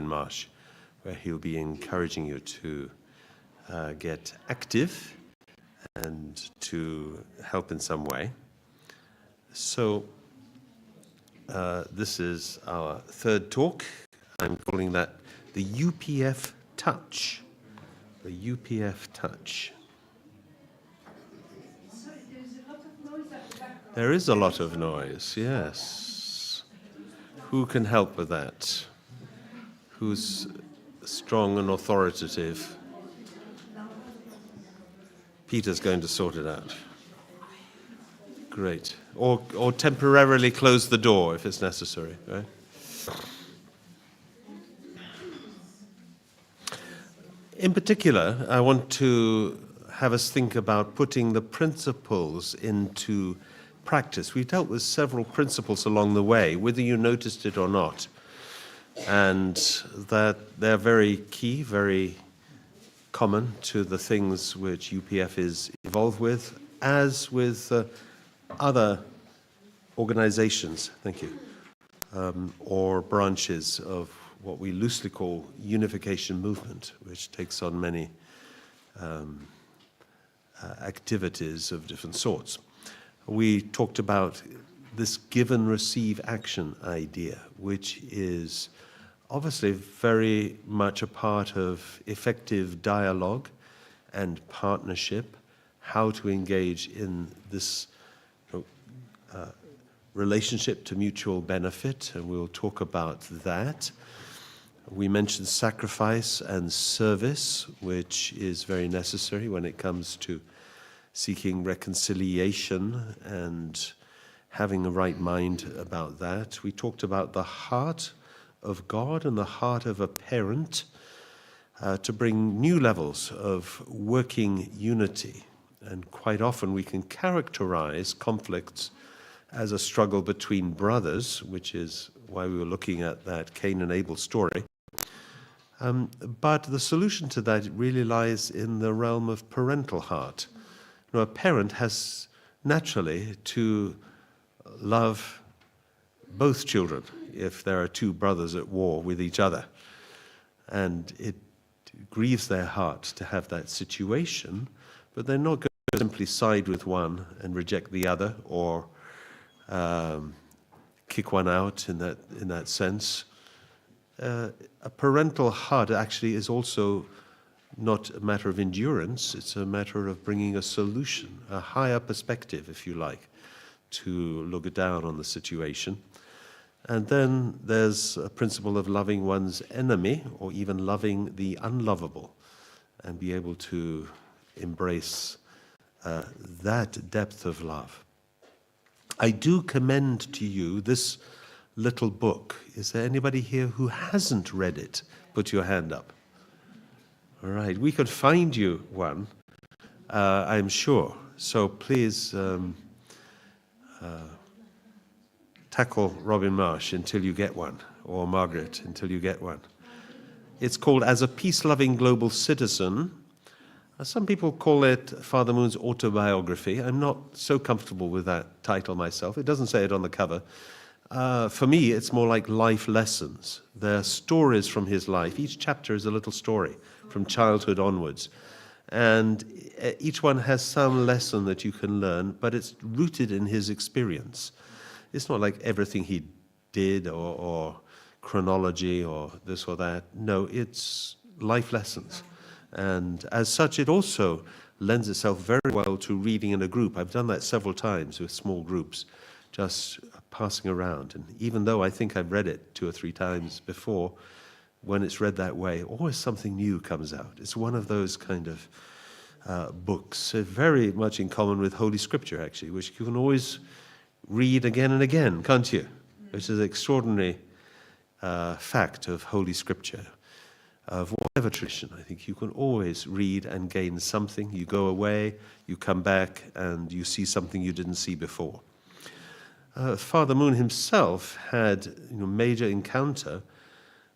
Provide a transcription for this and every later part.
Marsh, where he'll be encouraging you to get active and to help in some way. So this is our third talk. I'm calling that the UPF Touch. The UPF Touch. Sorry, there's a lot of noise at the back. There is a lot of noise, yes. Who can help with that? Who's strong and authoritative? Peter's going to sort it out. Great. Or temporarily close the door if it's necessary, right? In particular, I want to have us think about putting the principles into practice. We've dealt with several principles along the way, whether you noticed it or not, and that they're very key, very common to the things which UPF is involved with, as with other organizations, thank you, or branches of what we loosely call unification movement, which takes on many activities of different sorts. We talked about this give and receive action idea, which is obviously very much a part of effective dialogue and partnership, how to engage in this relationship to mutual benefit, and we'll talk about that. We mentioned sacrifice and service, which is very necessary when it comes to seeking reconciliation and having a right mind about that. We talked about the heart of God and the heart of a parent to bring new levels of working unity. And quite often we can characterize conflicts as a struggle between brothers, which is why we were looking at that Cain and Abel story. But the solution to that really lies in the realm of parental heart. You know, a parent has naturally to love both children if there are two brothers at war with each other. And it grieves their heart to have that situation, but they're not going to simply side with one and reject the other, or kick one out in that sense. A parental heart actually is also not a matter of endurance, it's a matter of bringing a solution, a higher perspective, if you like, to look down on the situation. And then there's a principle of loving one's enemy, or even loving the unlovable, and be able to embrace that depth of love. I do commend to you this little book. Is there anybody here who hasn't read it? Put your hand up. All right, we could find you one, I'm sure. So please tackle Robin Marsh until you get one, or Margaret until you get one. It's called As a Peace-Loving Global Citizen. Some people call it Father Moon's autobiography. I'm not so comfortable with that title myself. It doesn't say it on the cover. For me, it's more like life lessons. They're stories from his life. Each chapter is a little story from childhood onwards. And each one has some lesson that you can learn, but it's rooted in his experience. It's not like everything he did or chronology or this or that. No, it's life lessons. And as such, it also lends itself very well to reading in a group. I've done that several times with small groups, just passing around. And even though I think I've read it 2 or 3 times before, when it's read that way, always something new comes out. It's one of those kind of books, very much in common with Holy Scripture, actually, which you can always read again and again, can't you? Which is an extraordinary fact of Holy Scripture, of whatever tradition. I think you can always read and gain something. You go away, you come back, and you see something you didn't see before. Father Moon himself had a major encounter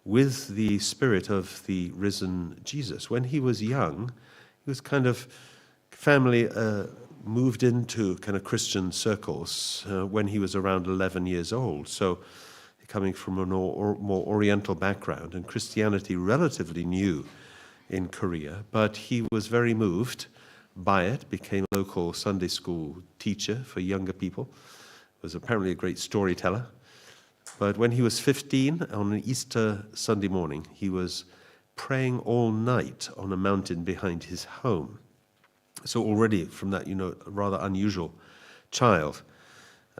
with the spirit of the risen Jesus. When he was young, he was kind of family moved into kind of Christian circles when he was around 11 years old. So coming from a more Oriental background, and Christianity relatively new in Korea, but he was very moved by it, became a local Sunday school teacher for younger people, was apparently a great storyteller. But when he was 15, on an Easter Sunday morning, he was praying all night on a mountain behind his home. So already from that, a rather unusual child.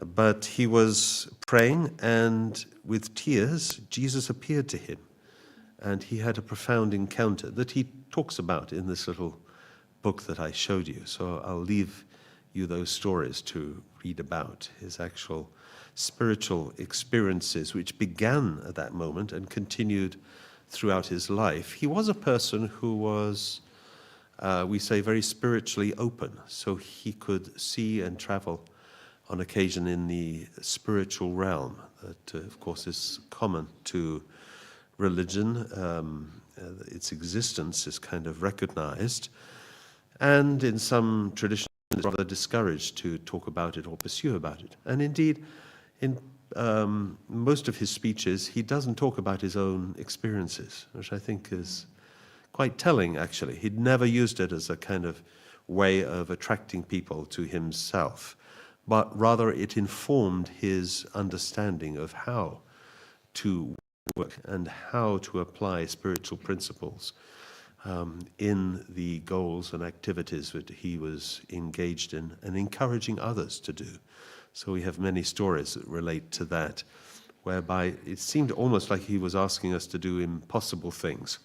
But he was praying, and with tears, Jesus appeared to him. And he had a profound encounter that he talks about in this little book that I showed you. So I'll leave you those stories to read about his actual spiritual experiences, which began at that moment and continued throughout his life. He was a person who was, we say, very spiritually open, so he could see and travel on occasion in the spiritual realm that, of course, is common to religion. Its existence is kind of recognized, and in some traditions, it's rather discouraged to talk about it or pursue about it. And indeed, in most of his speeches, he doesn't talk about his own experiences, which I think is quite telling, actually. He'd never used it as a kind of way of attracting people to himself, but rather it informed his understanding of how to work and how to apply spiritual principles in the goals and activities that he was engaged in and encouraging others to do. So we have many stories that relate to that, whereby it seemed almost like he was asking us to do impossible things,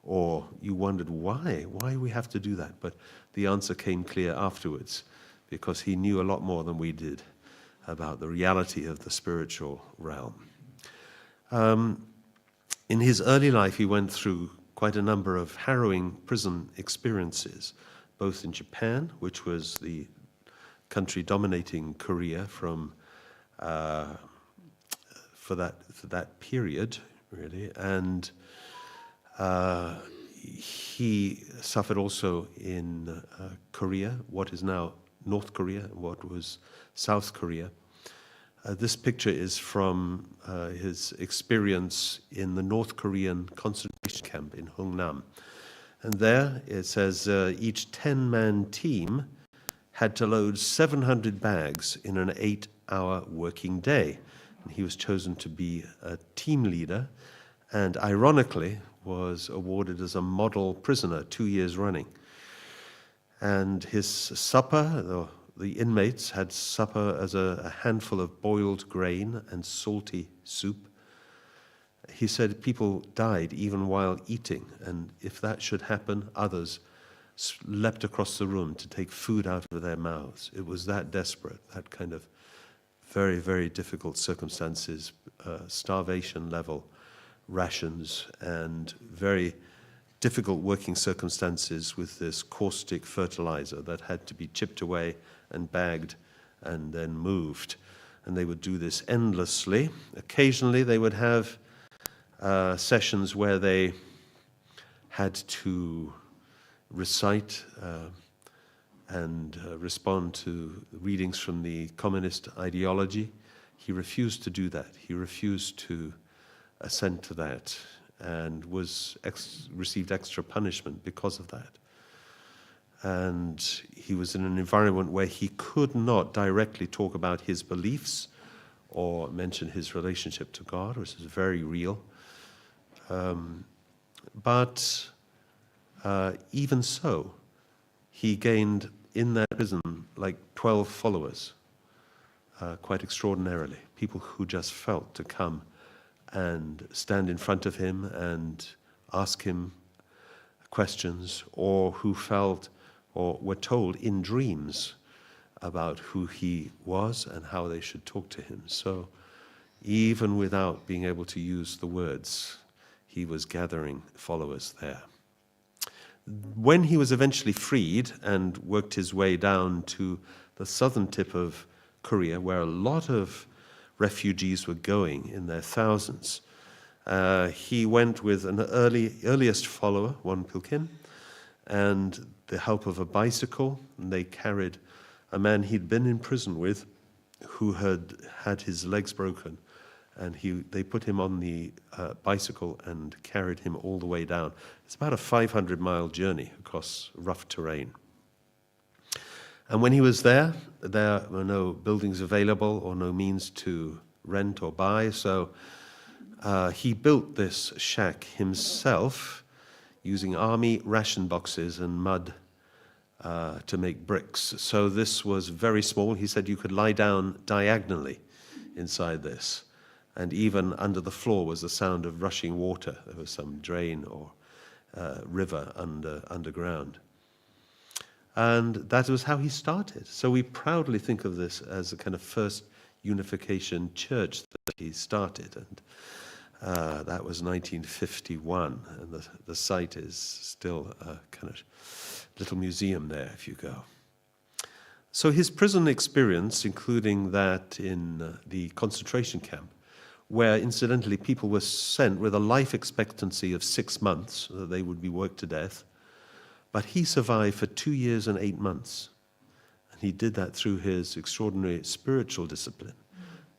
or you wondered why we have to do that. But the answer came clear afterwards, because he knew a lot more than we did about the reality of the spiritual realm. In his early life, he went through quite a number of harrowing prison experiences, both in Japan, which was the country dominating Korea for that period, really, and he suffered also in Korea, what is now North Korea, and what was South Korea. This picture is from his experience in the North Korean concentration camp in Hungnam. And there it says each 10-man team had to load 700 bags in an 8-hour working day. And he was chosen to be a team leader, and ironically was awarded as a model prisoner 2 years running. And his supper, the inmates had supper as a handful of boiled grain and salty soup. He said people died even while eating, and if that should happen, others leapt across the room to take food out of their mouths. It was that desperate, that kind of very, very difficult circumstances, starvation level rations, and very difficult working circumstances with this caustic fertilizer that had to be chipped away and bagged and then moved. And they would do this endlessly. Occasionally they would have sessions where they had to recite and respond to recitings from the communist ideology. He refused to do that. He refused to assent to that, and received extra punishment because of that. And he was in an environment where he could not directly talk about his beliefs or mention his relationship to God, which is very real. But even so, he gained in that prison like 12 followers, quite extraordinarily, people who just felt to come and stand in front of him and ask him questions, or who felt or were told in dreams about who he was and how they should talk to him. So even without being able to use the words, he was gathering followers there. When he was eventually freed and worked his way down to the southern tip of Korea, where a lot of refugees were going in their thousands, he went with an earliest follower, Won Pil-kim, and the help of a bicycle, and they carried a man he'd been in prison with, who had had his legs broken And they put him on the bicycle and carried him all the way down. It's about a 500-mile journey across rough terrain. And when he was there were no buildings available or no means to rent or buy, so he built this shack himself using army ration boxes and mud to make bricks. So this was very small. He said you could lie down diagonally inside this. And even under the floor was the sound of rushing water. There was some drain or river underground. And that was how he started. So we proudly think of this as a kind of first unification church that he started. And that was 1951. And the site is still a kind of little museum there if you go. So his prison experience, including that in the concentration camp, where incidentally people were sent with a life expectancy of 6 months, that they would be worked to death, but he survived for 2 years and 8 months. And he did that through his extraordinary spiritual discipline.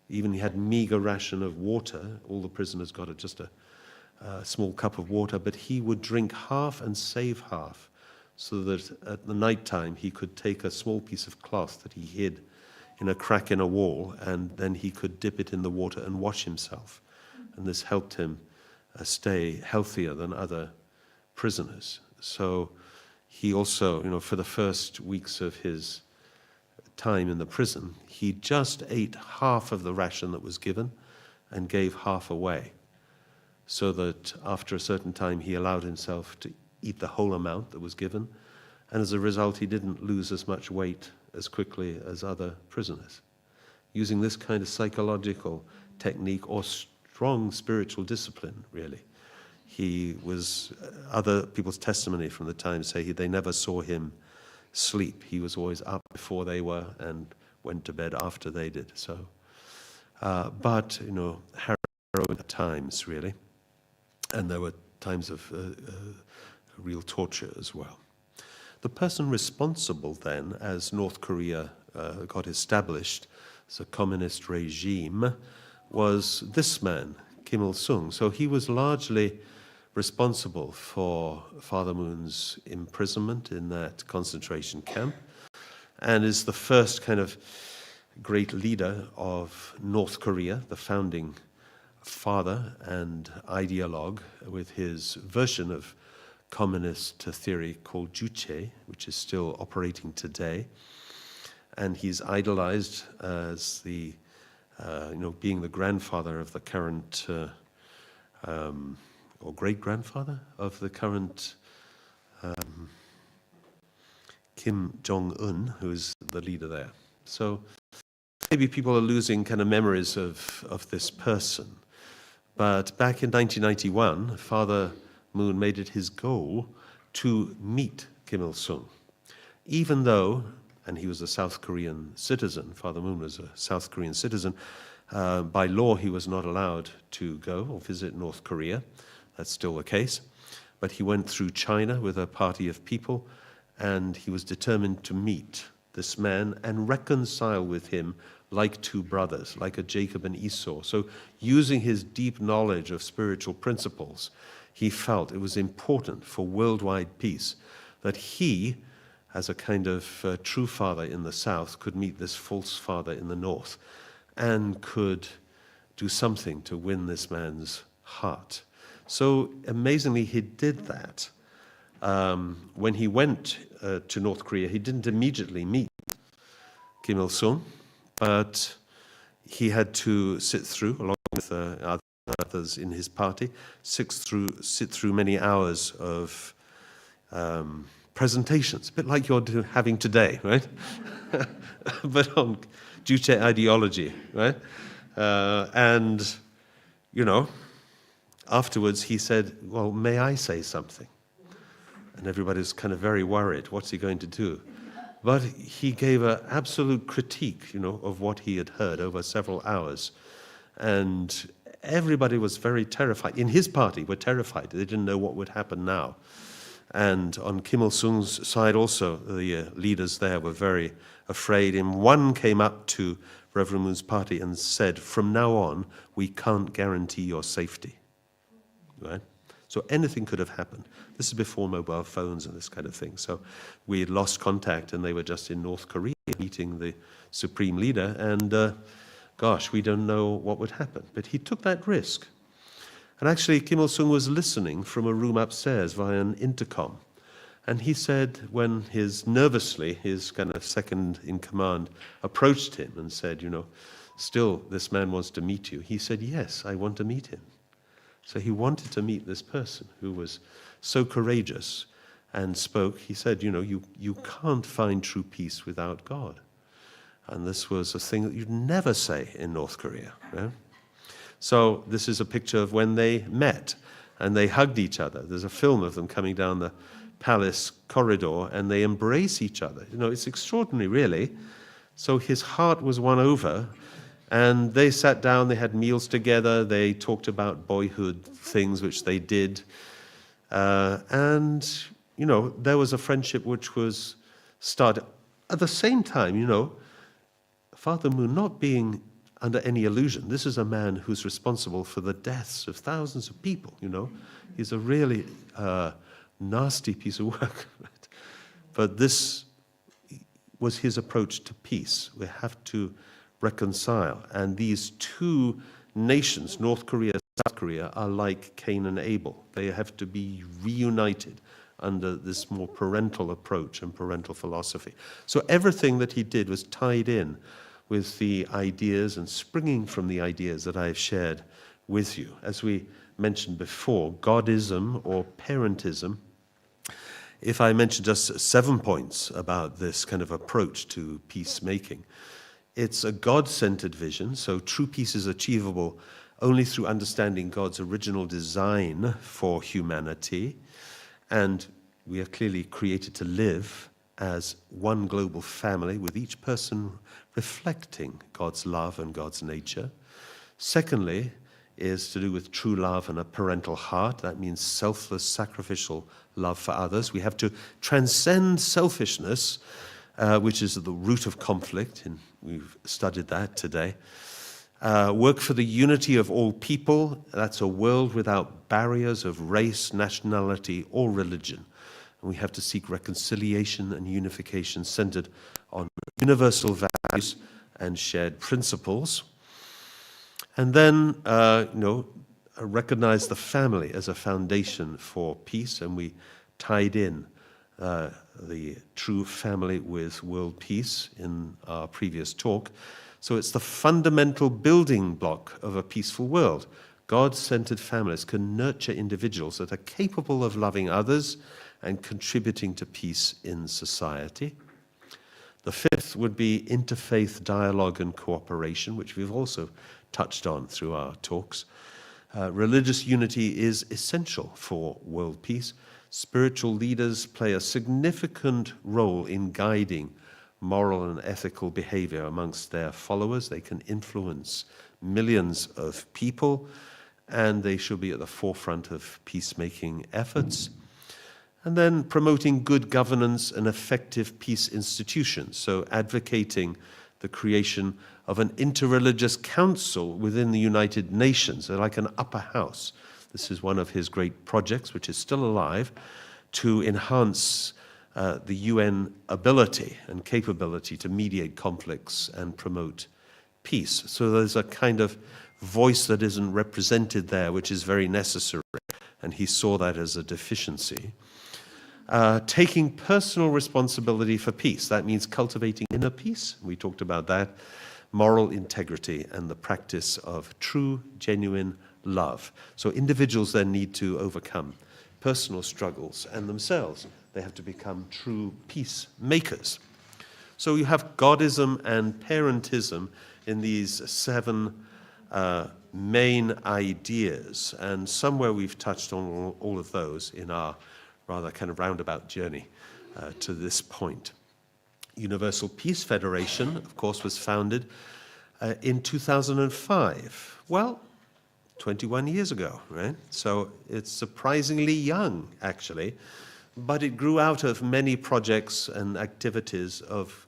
Even he had meager ration of water. All the prisoners got just a small cup of water, but he would drink half and save half, so that at the night time he could take a small piece of cloth that he hid in a crack in a wall, and then he could dip it in the water and wash himself. And this helped him stay healthier than other prisoners. So he also, for the first weeks of his time in the prison, he just ate half of the ration that was given and gave half away, so that after a certain time he allowed himself to eat the whole amount that was given, and as a result he didn't lose as much weight as quickly as other prisoners. Using this kind of psychological technique or strong spiritual discipline, really. He was, other people's testimony from the time say they never saw him sleep. He was always up before they were and went to bed after they did. So, but, harrowing at times, really. And there were times of real torture as well. The person responsible then, as North Korea got established as a communist regime, was this man, Kim Il-sung. So he was largely responsible for Father Moon's imprisonment in that concentration camp, and is the first kind of great leader of North Korea, the founding father and ideologue, with his version of communist theory called Juche, which is still operating today. And he's idolized as the, being the grandfather of the current, or great-grandfather of the current Kim Jong-un, who is the leader there. So maybe people are losing kind of memories of this person. But back in 1991, Father Moon made it his goal to meet Kim Il-sung, even though, and he was a South Korean citizen, Father Moon was a South Korean citizen, by law he was not allowed to go or visit North Korea. That's still the case. But he went through China with a party of people, and he was determined to meet this man and reconcile with him like two brothers, like a Jacob and Esau. So using his deep knowledge of spiritual principles, he felt it was important for worldwide peace that he, as a kind of true father in the South, could meet this false father in the North and could do something to win this man's heart. So amazingly, he did that. When he went to North Korea, he didn't immediately meet Kim Il-sung, but he had to sit through, along with others in his party, sit through many hours of presentations, a bit like you're having today, right? But on Juche ideology, right? And, afterwards he said, well, may I say something? And everybody was kind of very worried. What's he going to do? But he gave an absolute critique, of what he had heard over several hours. And everybody was very terrified. In his party were terrified. They didn't know what would happen now. And on Kim Il-sung's side also, the leaders there were very afraid. And one came up to Reverend Moon's party and said, from now on, we can't guarantee your safety. Right? So anything could have happened. This is before mobile phones and this kind of thing. So we had lost contact, and they were just in North Korea meeting the supreme leader. And gosh, we don't know what would happen. But he took that risk. And actually, Kim Il-sung was listening from a room upstairs via an intercom. And he said, when his kind of second in command approached him and said, still this man wants to meet you. He said, yes, I want to meet him. So he wanted to meet this person who was so courageous and spoke. He said, you can't find true peace without God. And this was a thing that you'd never say in North Korea. Yeah? So this is a picture of when they met and they hugged each other. There's a film of them coming down the palace corridor and they embrace each other. It's extraordinary, really. So his heart was won over, and they sat down, they had meals together, they talked about boyhood things which they did. And there was a friendship which was started. At the same time, Father Moon, not being under any illusion, this is a man who's responsible for the deaths of thousands of people, He's a really nasty piece of work. Right? But this was his approach to peace. We have to reconcile. And these two nations, North Korea and South Korea, are like Cain and Abel. They have to be reunited under this more parental approach and parental philosophy. So everything that he did was tied in with the ideas and springing from the ideas that I've shared with you. As we mentioned before, Godism or parentism. If I mention just 7 points about this kind of approach to peacemaking, it's a God-centered vision, so true peace is achievable only through understanding God's original design for humanity, and we are clearly created to live as one global family, with each person reflecting God's love and God's nature. Secondly, is to do with true love and a parental heart. That means selfless, sacrificial love for others. We have to transcend selfishness, which is at the root of conflict, and we've studied that today. Work for the unity of all people. That's a world without barriers of race, nationality, or religion. And we have to seek reconciliation and unification centered on universal values and shared principles. And then, recognize the family as a foundation for peace, and we tied in the true family with world peace in our previous talk. So it's the fundamental building block of a peaceful world. God-centered families can nurture individuals that are capable of loving others and contributing to peace in society. The fifth would be interfaith dialogue and cooperation, which we've also touched on through our talks. Religious unity is essential for world peace. Spiritual leaders play a significant role in guiding moral and ethical behavior amongst their followers. They can influence millions of people, and they should be at the forefront of peacemaking efforts. And then promoting good governance and effective peace institutions, so advocating the creation of an interreligious council within the United Nations, like an upper house. This is one of his great projects, which is still alive, to enhance the UN ability and capability to mediate conflicts and promote peace. So there's a kind of voice that isn't represented there, which is very necessary, and he saw that as a deficiency. Taking personal responsibility for peace. That means cultivating inner peace. We talked about that. Moral integrity and the practice of true, genuine love. So individuals then need to overcome personal struggles, and themselves, they have to become true peacemakers. So you have Godism and parentism in these 7 main ideas, and somewhere we've touched on all of those in our rather kind of roundabout journey to this point. Universal Peace Federation, of course, was founded in 2005. Well, 21 years ago, right? So it's surprisingly young, actually. but it grew out of many projects and activities of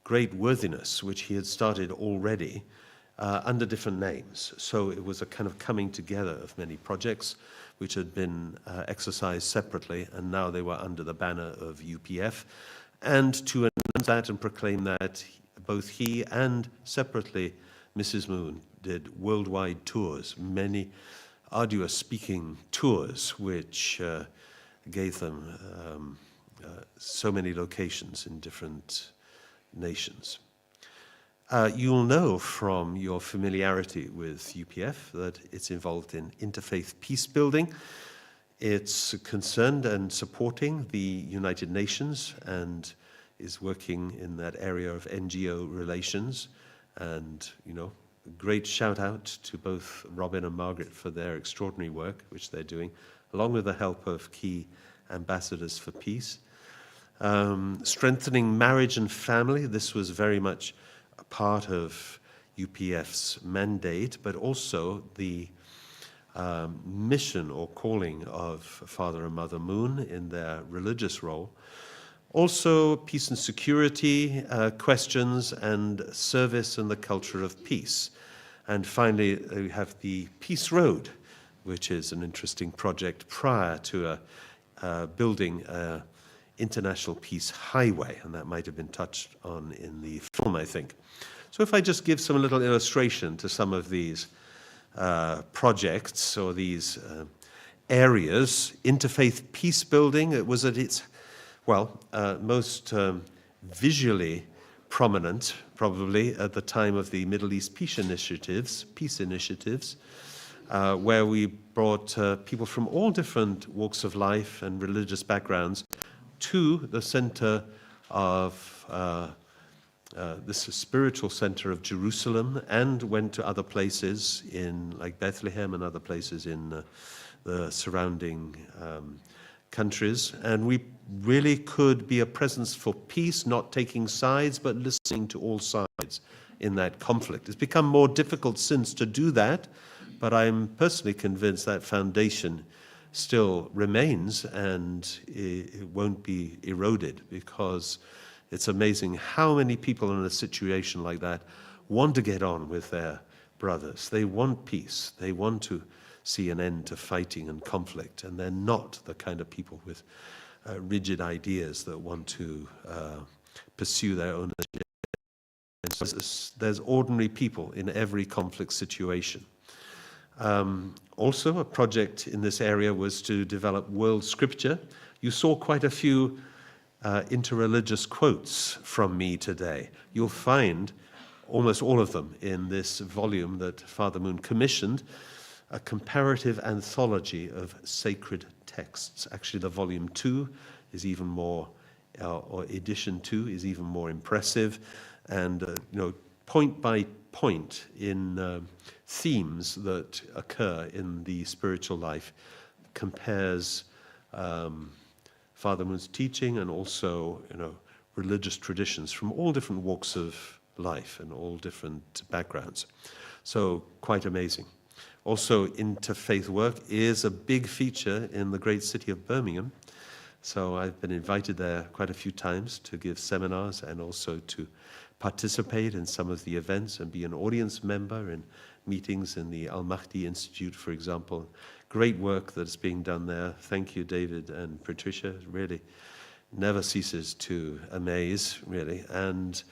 great worthiness, which he had started already under different names. So it was a kind of coming together of many projects which had been exercised separately, and now they were under the banner of UPF. And to announce that and proclaim that, both he and separately Mrs. Moon did worldwide tours, many arduous speaking tours, which gave them so many locations in different nations. You'll know from your familiarity with UPF that it's involved in interfaith peace building. It's concerned and supporting the United Nations and is working in that area of NGO relations. And, you know, a great shout out to both Robin and Margaret for their extraordinary work, which they're doing, along with the help of key ambassadors for peace. Strengthening marriage and family, this was very much a part of UPF's mandate, but also the mission or calling of Father and Mother Moon in their religious role. Also, peace and security questions and service and the culture of peace. And finally, we have the Peace Road, which is an interesting project prior to building an international peace highway, and that might have been touched on in the film, I think. So if I just give some little illustration to some of these projects or these areas, interfaith peace building, it was at its most visually prominent, probably, at the time of the Middle East peace initiatives, where we brought people from all different walks of life and religious backgrounds to the center of this spiritual center of Jerusalem, and went to other places in like Bethlehem and other places in the surrounding countries. And we really could be a presence for peace, not taking sides, but listening to all sides in that conflict. It's become more difficult since to do that, but I'm personally convinced that foundation still remains, and it won't be eroded, because it's amazing how many people in a situation like that want to get on with their brothers. They want peace. They want to see an end to fighting and conflict, and they're not the kind of people with rigid ideas that want to pursue their own agenda. There's ordinary people in every conflict situation. Also, a project in this area was to develop world scripture. You saw quite a few interreligious quotes from me today. You'll find almost all of them in this volume that Father Moon commissioned, a comparative anthology of sacred texts. Actually, the volume 2 is even more, or edition 2 is even more impressive, and point by point in themes that occur in the spiritual life, compares Father Moon's teaching and also religious traditions from all different walks of life and all different backgrounds. So quite amazing. Also, interfaith work is a big feature in the great city of Birmingham. So I've been invited there quite a few times to give seminars and also to participate in some of the events and be an audience member in meetings in the Al-Mahdi Institute, for example. Great work that's being done there. Thank you, David and Patricia. It really never ceases to amaze, really. And,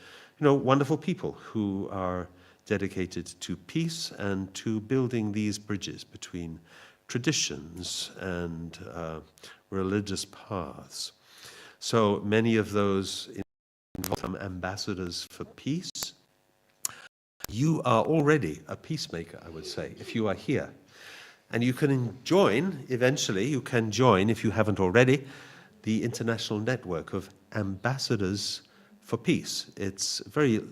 wonderful people who are dedicated to peace and to building these bridges between traditions and religious paths. So many of those involved ambassadors for peace. You are already a peacemaker, I would say, if you are here. And you can join, eventually, you can join, if you haven't already, the international network of ambassadors for peace. It's a very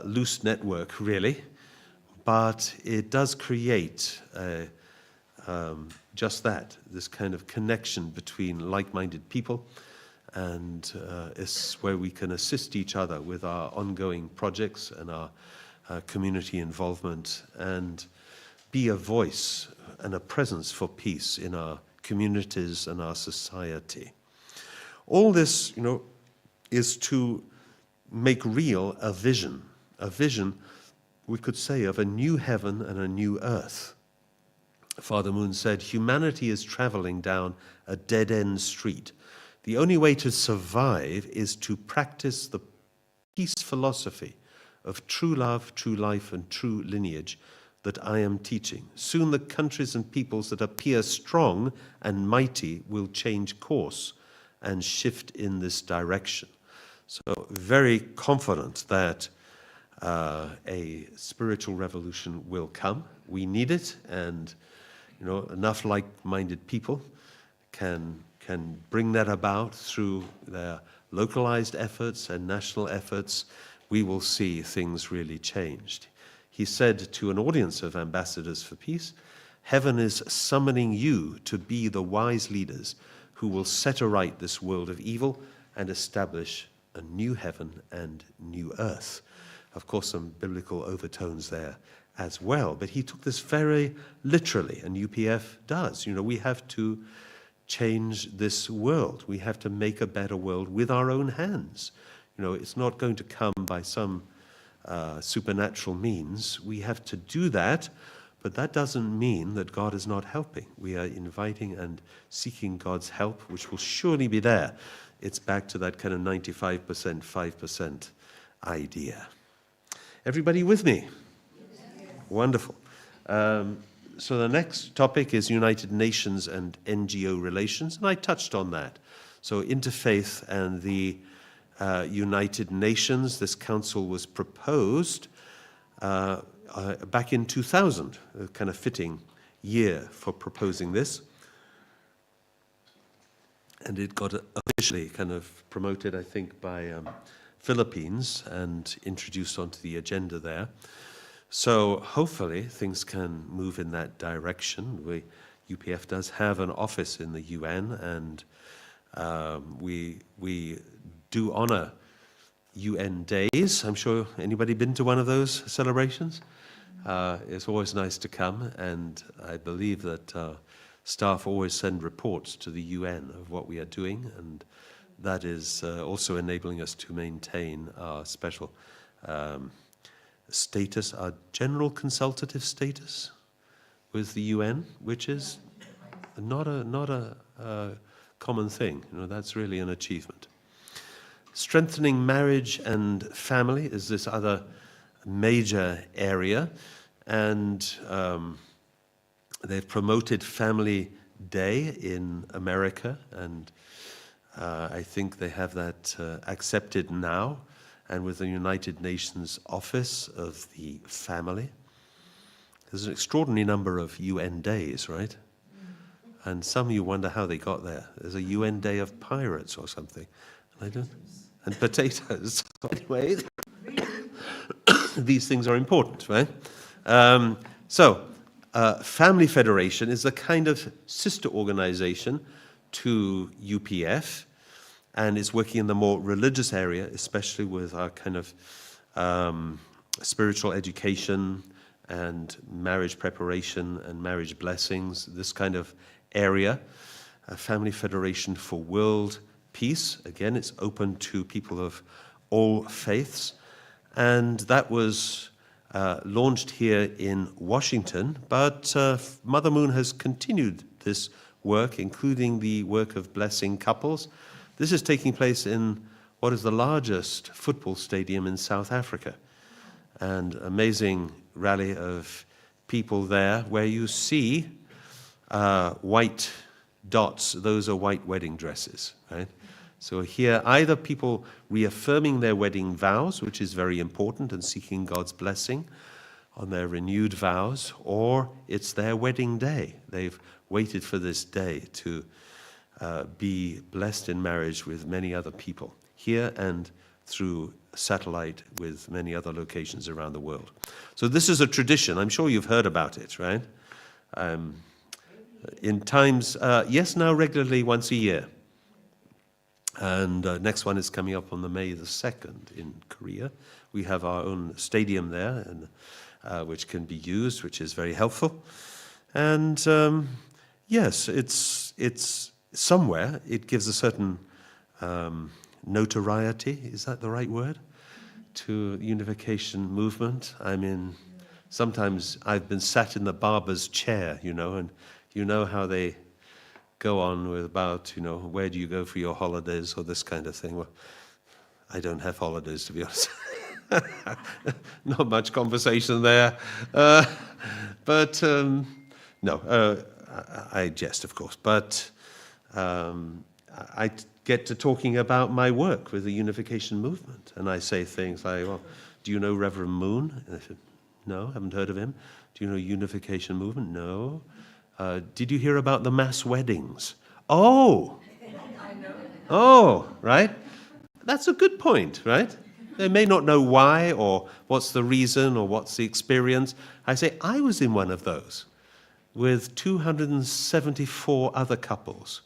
loose network, really, but it does create just that, this kind of connection between like-minded people, and it's where we can assist each other with our ongoing projects and our community involvement, and be a voice and a presence for peace in our communities and our society. All this, is to make real a vision, we could say, of a new heaven and a new earth. Father Moon said, humanity is traveling down a dead-end street. The only way to survive is to practice the peace philosophy of true love, true life, and true lineage that I am teaching. Soon the countries and peoples that appear strong and mighty will change course and shift in this direction. So very confident that a spiritual revolution will come. We need it, and enough like-minded people can bring that about through their localized efforts and national efforts. We will see things really changed. He said to an audience of ambassadors for peace, heaven is summoning you to be the wise leaders who will set aright this world of evil and establish a new heaven and new earth. Of course, some biblical overtones there as well, but he took this very literally, and UPF does. We have to change this world. We have to make a better world with our own hands. It's not going to come by some supernatural means. We have to do that, but that doesn't mean that God is not helping. We are inviting and seeking God's help, which will surely be there. It's back to that kind of 95%, 5% idea. Everybody with me? Yes. Wonderful. So the next topic is United Nations and NGO relations, and I touched on that. So interfaith and the United Nations, this council was proposed back in 2000, a kind of fitting year for proposing this. And it got officially kind of promoted, I think, by Philippines and introduced onto the agenda there. So hopefully things can move in that direction. UPF does have an office in the UN, and we do honor UN days. I'm sure anybody been to one of those celebrations? It's always nice to come, and I believe that staff always send reports to the UN of what we are doing, and that is also enabling us to maintain our special status, our general consultative status with the UN, which is not a common thing. That's really an achievement. Strengthening marriage and family is this other major area, and they've promoted Family Day in America, and I think they have that accepted now, and with the United Nations Office of the Family. There's an extraordinary number of UN days, right? And some of you wonder how they got there. There's a UN Day of Pirates or something. And I don't. And potatoes. Anyway, these things are important, right? Family Federation is a kind of sister organization to UPF, and is working in the more religious area, especially with our kind of spiritual education and marriage preparation and marriage blessings, this kind of area. A Family Federation for World Peace. Again, it's open to people of all faiths. And that was launched here in Washington, but Mother Moon has continued this work, including the work of blessing couples. This is taking place in what is the largest football stadium in South Africa. And amazing rally of people there where you see white dots. Those are white wedding dresses, right? So here, either people reaffirming their wedding vows, which is very important, and seeking God's blessing on their renewed vows, or it's their wedding day. They've waited for this day to be blessed in marriage with many other people, here and through satellite with many other locations around the world. So this is a tradition. I'm sure you've heard about it, right? In times, yes, now regularly once a year. And next one is coming up on the May the 2nd in Korea. We have our own stadium there, and which can be used, which is very helpful. And yes, it's it's somewhere, it gives a certain notoriety, is that the right word, to unification movement. I mean, sometimes I've been sat in the barber's chair, and you know how they go on with about, where do you go for your holidays or this kind of thing. Well, I don't have holidays, to be honest. Not much conversation there. But no, I jest, of course. But I get to talking about my work with the unification movement. And I say things like, well, do you know Reverend Moon? And I said, no, haven't heard of him. Do you know unification movement? No. Did you hear about the mass weddings? Oh! Oh, right? That's a good point, right? They may not know why or what's the reason or what's the experience. I say, I was in one of those with 274 other couples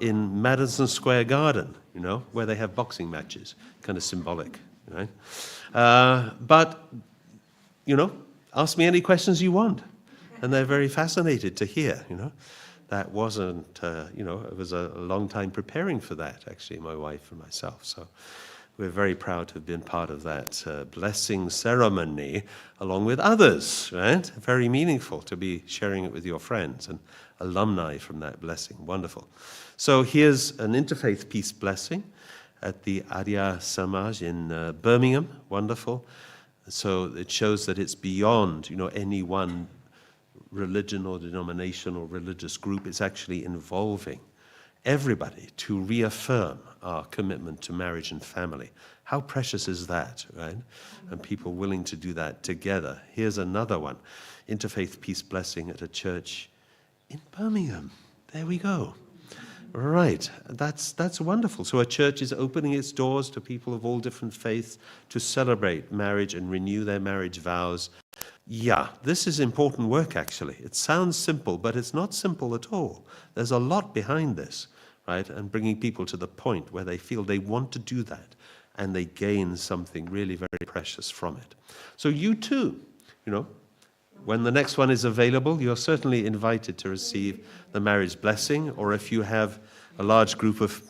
in Madison Square Garden, where they have boxing matches, kind of symbolic, right? But, ask me any questions you want. And they're very fascinated to hear, That wasn't, it was a long time preparing for that, actually, my wife and myself. So we're very proud to have been part of that blessing ceremony along with others, right? Very meaningful to be sharing it with your friends and alumni from that blessing. Wonderful. So here's an interfaith peace blessing at the Arya Samaj in Birmingham. Wonderful. So it shows that it's beyond, any one religion or denomination or religious group. It's actually involving everybody to reaffirm our commitment to marriage and family. How precious is that, right? And people willing to do that together. Here's another one. Interfaith peace blessing at a church in Birmingham. There we go. Right, that's wonderful. So a church is opening its doors to people of all different faiths to celebrate marriage and renew their marriage vows. Yeah, this is important work, actually. It sounds simple, but it's not simple at all. There's a lot behind this, right? And bringing people to the point where they feel they want to do that and they gain something really very precious from it. So you too, when the next one is available, you're certainly invited to receive the marriage blessing, or if you have a large group of...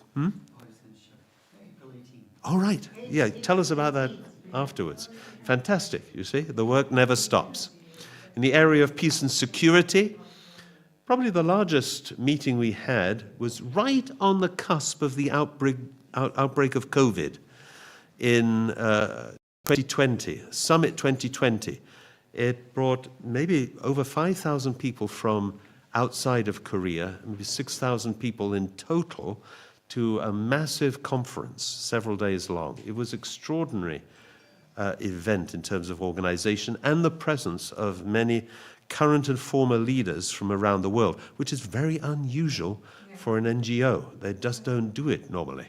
Oh, right. Yeah, tell us about that afterwards. Fantastic, you see. The work never stops. In the area of peace and security, probably the largest meeting we had was right on the cusp of the outbreak of COVID in 2020, Summit 2020. It brought maybe over 5,000 people from outside of Korea, maybe 6,000 people in total, to a massive conference several days long. It was extraordinary event in terms of organization and the presence of many current and former leaders from around the world, which is very unusual for an NGO. They just don't do it normally.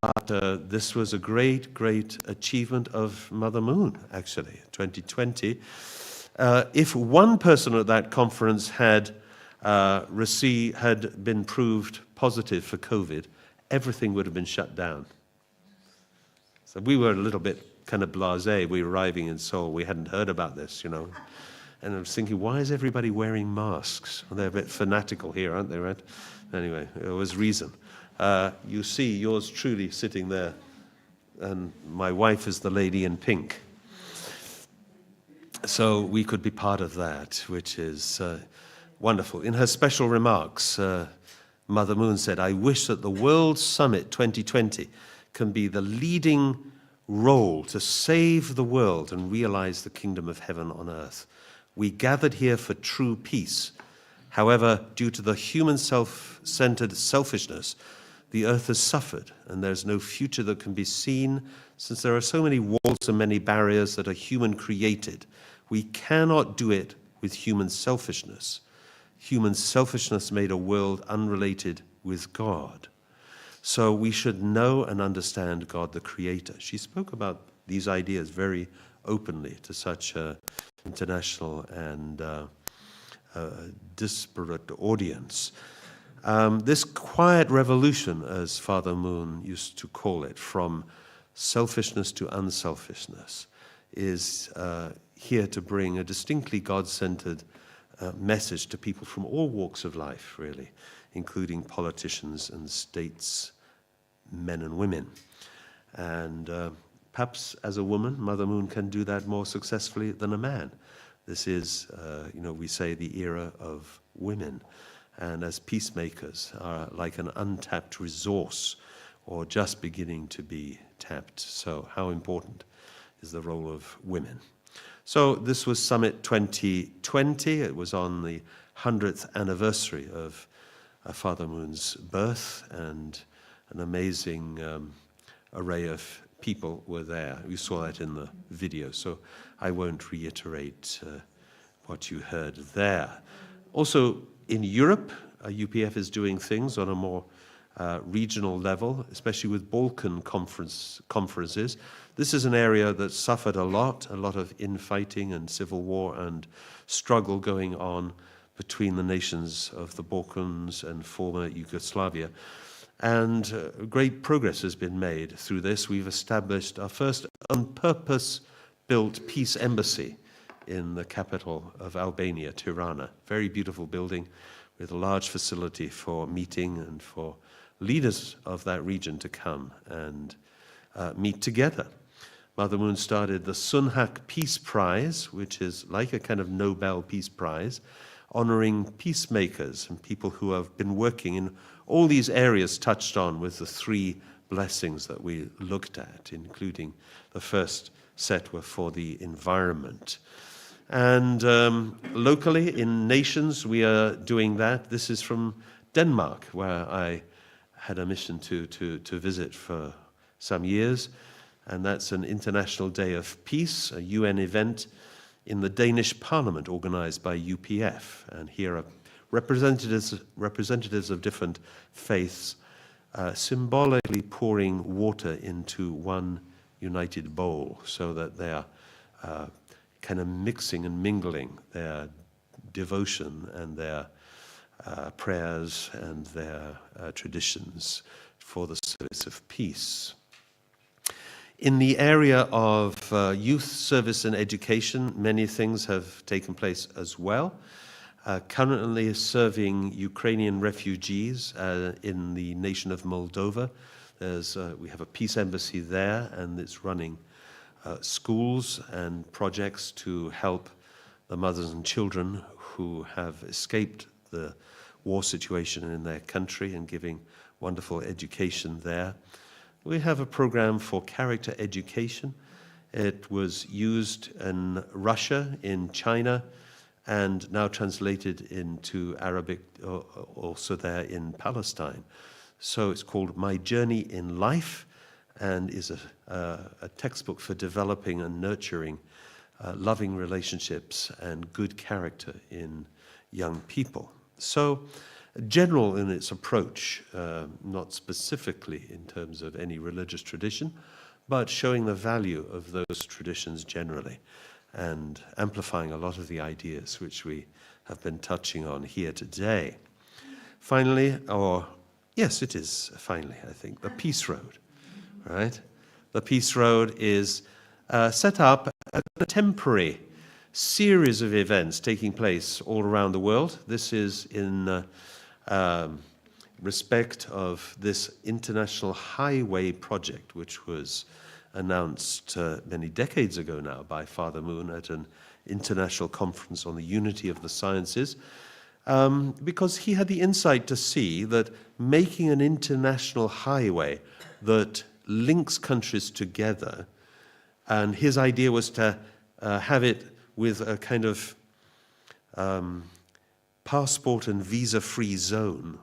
But this was a great, great achievement of Mother Moon, actually, 2020. If one person at that conference had been proved positive for COVID, everything would have been shut down. So we were a little bit kind of blasé. We were arriving in Seoul. We hadn't heard about this, And I was thinking, why is everybody wearing masks? Well, they're a bit fanatical here, aren't they, right? Anyway, there was reason. You see yours truly sitting there, and my wife is the lady in pink. So we could be part of that, which is wonderful. In her special remarks, Mother Moon said, I wish that the World Summit 2020 can be the leading role to save the world and realize the kingdom of heaven on earth. We gathered here for true peace. However, due to the human self-centered selfishness, the earth has suffered, and there's no future that can be seen, since there are so many walls and many barriers that are human created. We cannot do it with human selfishness. Human selfishness made a world unrelated with God. So we should know and understand God the Creator. She spoke about these ideas very openly to such an international and disparate audience. This quiet revolution, as Father Moon used to call it, from selfishness to unselfishness, is here to bring a distinctly God-centered message to people from all walks of life, really. including politicians and statesmen and women. And perhaps as a woman, Mother Moon can do that more successfully than a man. This is, we say, the era of women. And as peacemakers are like an untapped resource, or just beginning to be tapped. So how important is the role of women? So this was Summit 2020. It was on the 100th anniversary of Father Moon's birth, and an amazing array of people were there. You saw that in the video, so I won't reiterate what you heard there. Also, in Europe, UPF is doing things on a more regional level, especially with Balkan conferences. This is an area that suffered a lot of infighting and civil war and struggle going on between the nations of the Balkans and former Yugoslavia. And great progress has been made through this. We've established our first on-purpose built peace embassy in the capital of Albania, Tirana. Very beautiful building with a large facility for meeting and for leaders of that region to come and meet together. Mother Moon started the Sunhak Peace Prize, which is like a kind of Nobel Peace Prize, honoring peacemakers and people who have been working in all these areas touched on with the 3 blessings that we looked at, including the first set were for the environment. And locally in nations, we are doing that. This is from Denmark, where I had a mission to visit for some years. And that's an International Day of Peace, a UN event in the Danish Parliament organized by UPF. And here are representatives of different faiths symbolically pouring water into one united bowl so that they are kind of mixing and mingling their devotion and their prayers and their traditions for the service of peace. In the area of youth service and education, many things have taken place as well. Currently serving Ukrainian refugees in the nation of Moldova. We have a peace embassy there, and it's running schools and projects to help the mothers and children who have escaped the war situation in their country and giving wonderful education there. We have a program for character education. It was used in Russia, in China, and now translated into Arabic also there in Palestine. So it's called My Journey in Life, and is a textbook for developing and nurturing loving relationships and good character in young people. So general in its approach, not specifically in terms of any religious tradition, but showing the value of those traditions generally and amplifying a lot of the ideas which we have been touching on here today. Finally, yes, it is finally, I think, the Peace Road, right? The Peace Road is set up as a temporary series of events taking place all around the world. This is in respect of this international highway project, which was announced many decades ago now by Father Moon at an international conference on the unity of the sciences, because he had the insight to see that making an international highway that links countries together, and his idea was to have it with a kind of passport and visa-free zone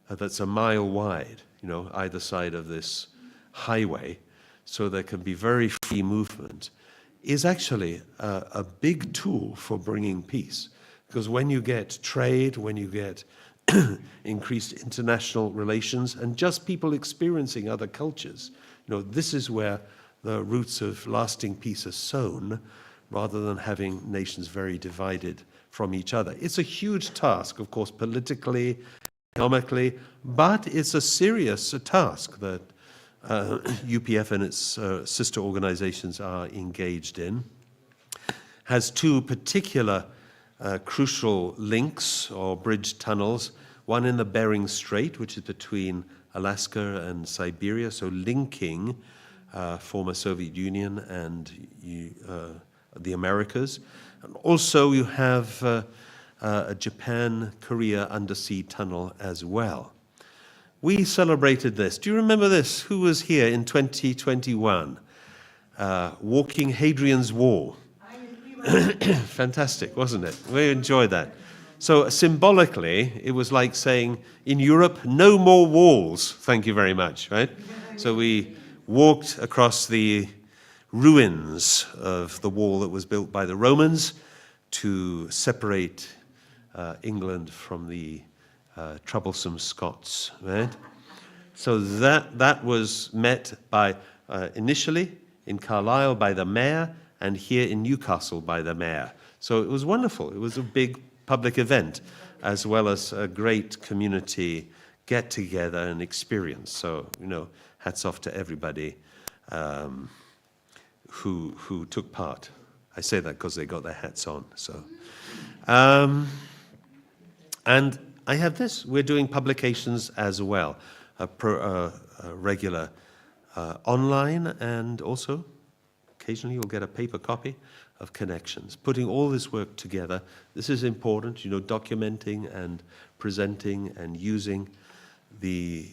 that's a mile wide, either side of this highway, so there can be very free movement, is actually a big tool for bringing peace. Because when you get trade, when you get increased international relations, and just people experiencing other cultures, this is where the roots of lasting peace are sown, rather than having nations very divided from each other. It's a huge task, of course, politically, economically, but it's a serious task that UPF and its sister organizations are engaged in. Has 2 particular crucial links or bridge tunnels. one in the Bering Strait, which is between Alaska and Siberia, so linking former Soviet Union and the Americas. And also you have a Japan-Korea undersea tunnel as well. We celebrated this. Do you remember this? Who was here in 2021? Walking Hadrian's Wall. Fantastic, wasn't it? We enjoyed that. So symbolically, it was like saying, in Europe, no more walls, thank you very much, right? So we walked across the ruins of the wall that was built by the Romans to separate England from the troublesome Scots, right? So that was met by, initially in Carlisle by the mayor, and here in Newcastle by the mayor. So it was wonderful. It was a big public event, as well as a great community get-together and experience. So, you know, hats off to everybody who took part. I say that because they got their hats on. So, and I have this. We're doing publications as well, regular online, and also occasionally you'll get a paper copy of Connections. Putting all this work together, this is important, you know, documenting and presenting and using the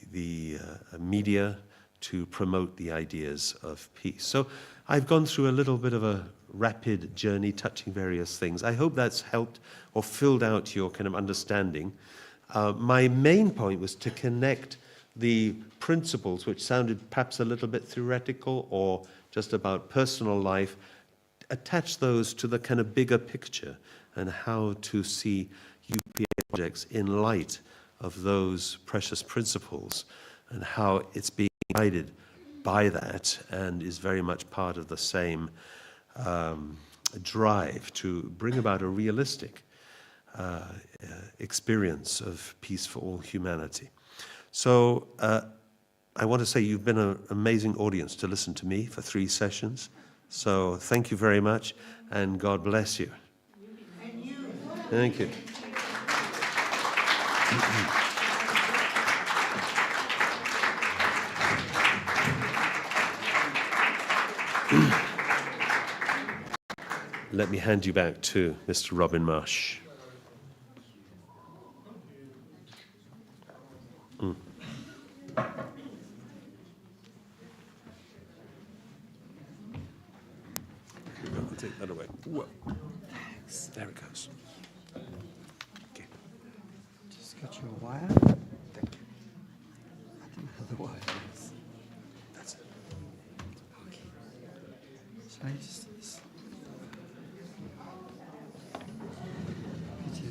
media to promote the ideas of peace. So I've gone through a little bit of a rapid journey touching various things. I hope that's helped or filled out your kind of understanding. My main point was to connect the principles, which sounded perhaps a little bit theoretical or just about personal life, attach those to the kind of bigger picture and how to see UPF projects in light of those precious principles and how it's being guided by that and is very much part of the same drive to bring about a realistic experience of peace for all humanity. So I want to say you've been an amazing audience to listen to me for 3 sessions. So thank you very much, and God bless you. And you. Thank you. Let me hand you back to Mr. Robin Marsh. I'll take that away. Whoa. Thanks. There it goes. Okay. Just got your wire. Thank you. I don't know how the wire is. That's it. Okay. Shall I just do this? Could you?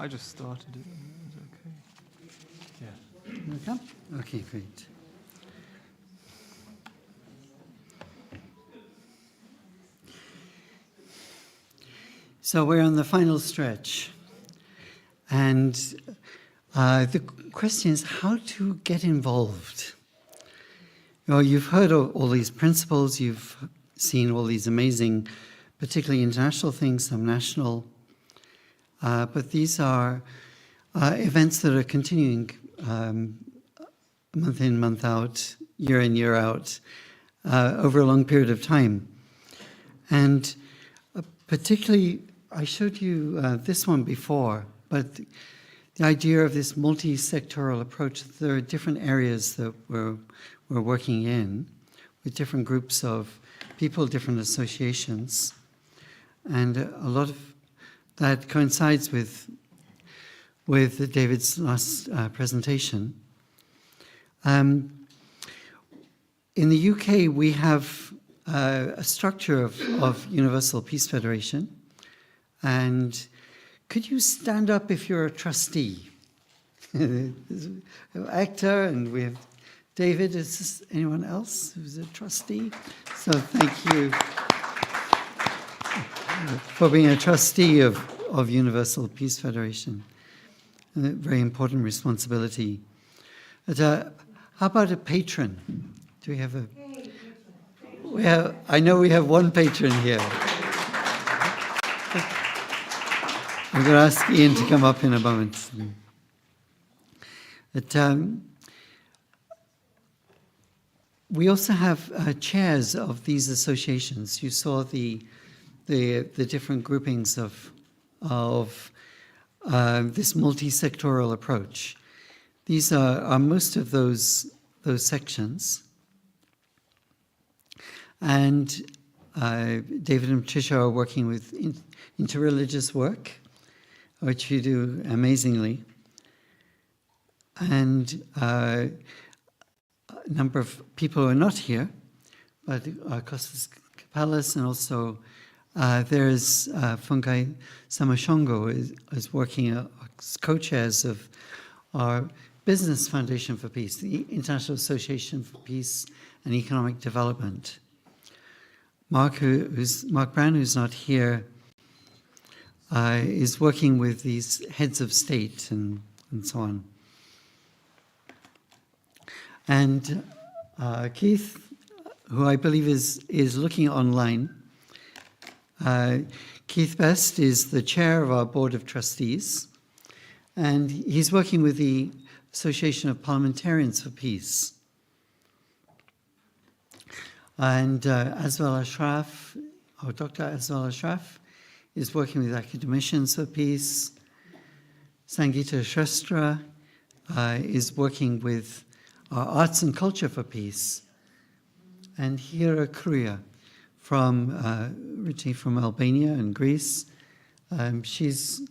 I just started it. It was okay. Yeah. Okay. Okay, great. So we're on the final stretch. And the question is how to get involved. You know, you've heard all these principles, you've seen all these amazing, particularly international things, some national, but these are events that are continuing month in, month out, year in, year out, over a long period of time. And particularly, I showed you this one before, but the idea of this multi-sectoral approach, there are different areas that we're working in with different groups of people, different associations, and a lot of that coincides with David's last presentation. In the UK, we have a structure of Universal Peace Federation, and could you stand up if you're a trustee? actor, and we have David. Is this anyone else who's a trustee? So thank you for being a trustee of Universal Peace Federation. A very important responsibility. But, how about a patron? Do we have a... I know we have one patron here. I'm going to ask Ian to come up in a moment. But, we also have chairs of these associations. You saw the different groupings of this multi-sectoral approach. These are most of those sections. And David and Patricia are working with interreligious work, which you do amazingly. And a number of people who are not here, but Kostas Kapalis, and also there's Funkai Samashongo is working as co-chairs of our Business Foundation for Peace, the International Association for Peace and Economic Development. Mark Brown, who's not here, is working with these heads of state and so on. And Keith, who I believe is looking online, Keith Best is the chair of our Board of Trustees, and he's working with the Association of Parliamentarians for Peace. And Aswal Ashraf, or Dr. Aswal Ashraf, is working with Academicians for Peace. Sangeeta Shastra is working with Arts and Culture for Peace. And Hira Kruya, originally from Albania and Greece, she's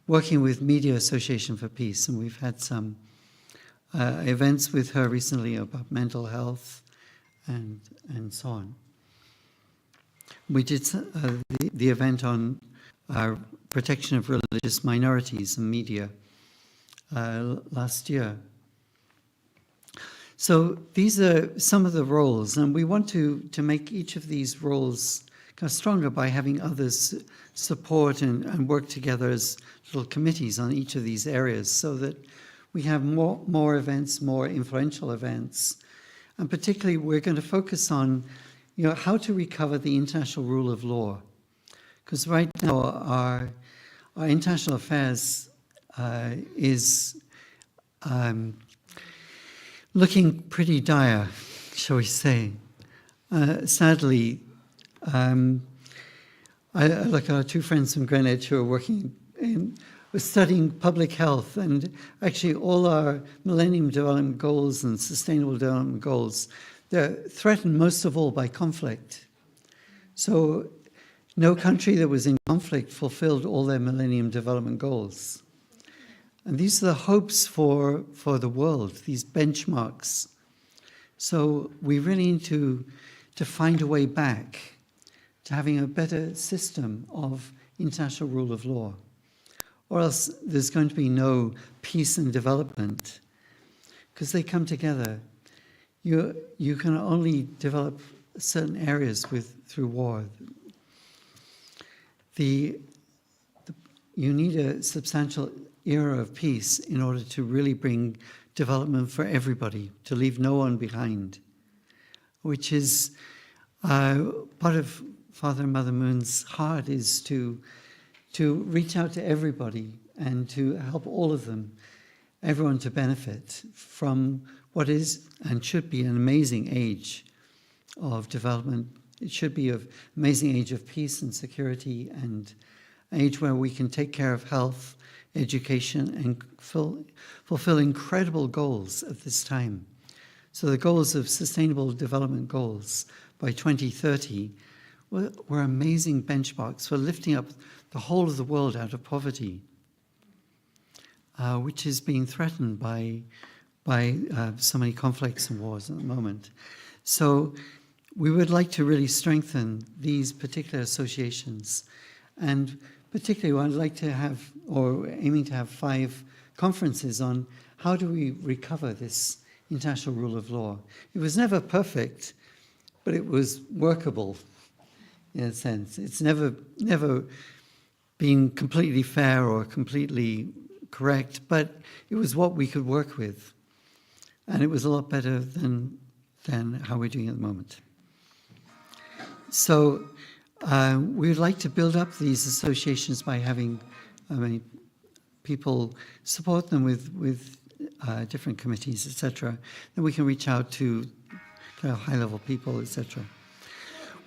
working with Media Association for Peace, and we've had some events with her recently about mental health and so on. We did the event on protection of religious minorities and media last year. So these are some of the roles, and we want to make each of these roles kind of stronger by having others support and work together as little committees on each of these areas, so that we have more events, more influential events. And particularly, we're going to focus on, how to recover the international rule of law. Because right now, our international affairs is looking pretty dire, shall we say. Sadly, like our two friends from Greenwich who are studying public health, and actually all our Millennium Development Goals and Sustainable Development Goals, they're threatened most of all by conflict. So no country that was in conflict fulfilled all their Millennium Development Goals. And these are the hopes for the world, these benchmarks. So we really need to find a way back to having a better system of international rule of law. Or else there's going to be no peace and development, because they come together. You can only develop certain areas through war. You need a substantial era of peace in order to really bring development for everybody, to leave no one behind, which is part of Father and Mother Moon's heart, is to reach out to everybody and to help all of them, everyone to benefit from what is and should be an amazing age of development. It should be an amazing age of peace and security, and an age where we can take care of health, education, and fulfill incredible goals at this time. So the goals of Sustainable Development Goals by 2030 were amazing benchmarks for lifting up the whole of the world out of poverty, which is being threatened by so many conflicts and wars at the moment. So we would like to really strengthen these particular associations, and particularly I'd like to have, or aiming to have, 5 conferences on how do we recover this international rule of law. It was never perfect, but it was workable in a sense. It's never been completely fair or completely correct, but it was what we could work with. And it was a lot better than how we're doing at the moment. So we would like to build up these associations by having people support them with different committees, etc. Then we can reach out to high-level people, etc.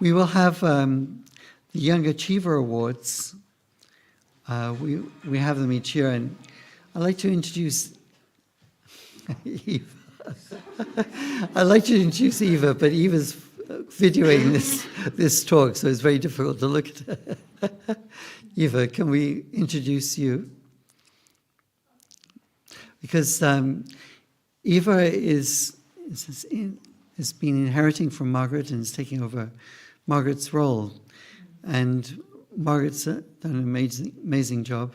We will have the Young Achiever Awards. We have them each year, and I'd like to introduce Eva. I'd like to introduce Eva, but Eva's videoing this talk, so it's very difficult to look at her. Eva, can we introduce you? Because Eva has been inheriting from Margaret and is taking over Margaret's role. And Margaret's done an amazing job.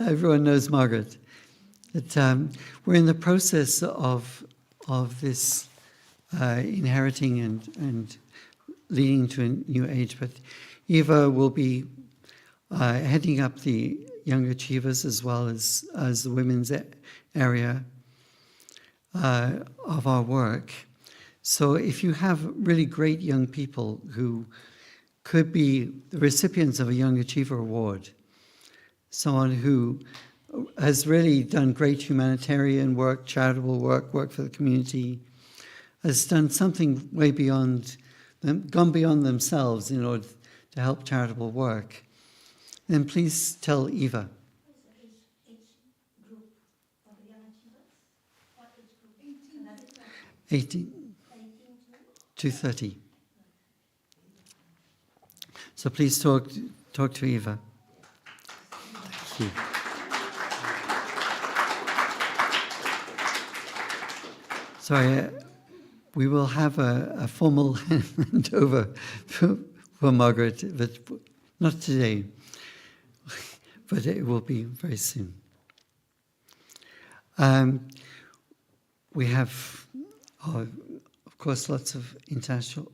Everyone knows Margaret. But we're in the process of this inheriting and leading to a new age. But Eva will be heading up the Young Achievers as well as the women's area of our work. So if you have really great young people who could be the recipients of a Young Achiever Award, someone who has really done great humanitarian work, charitable work, work for the community, has done something way beyond them, gone beyond themselves in order to help charitable work, then please tell Eva. 18 to 30. So please talk to Eva. Thank you. Sorry, we will have a formal handover for Margaret, but not today, but it will be very soon. We have, of course, lots of international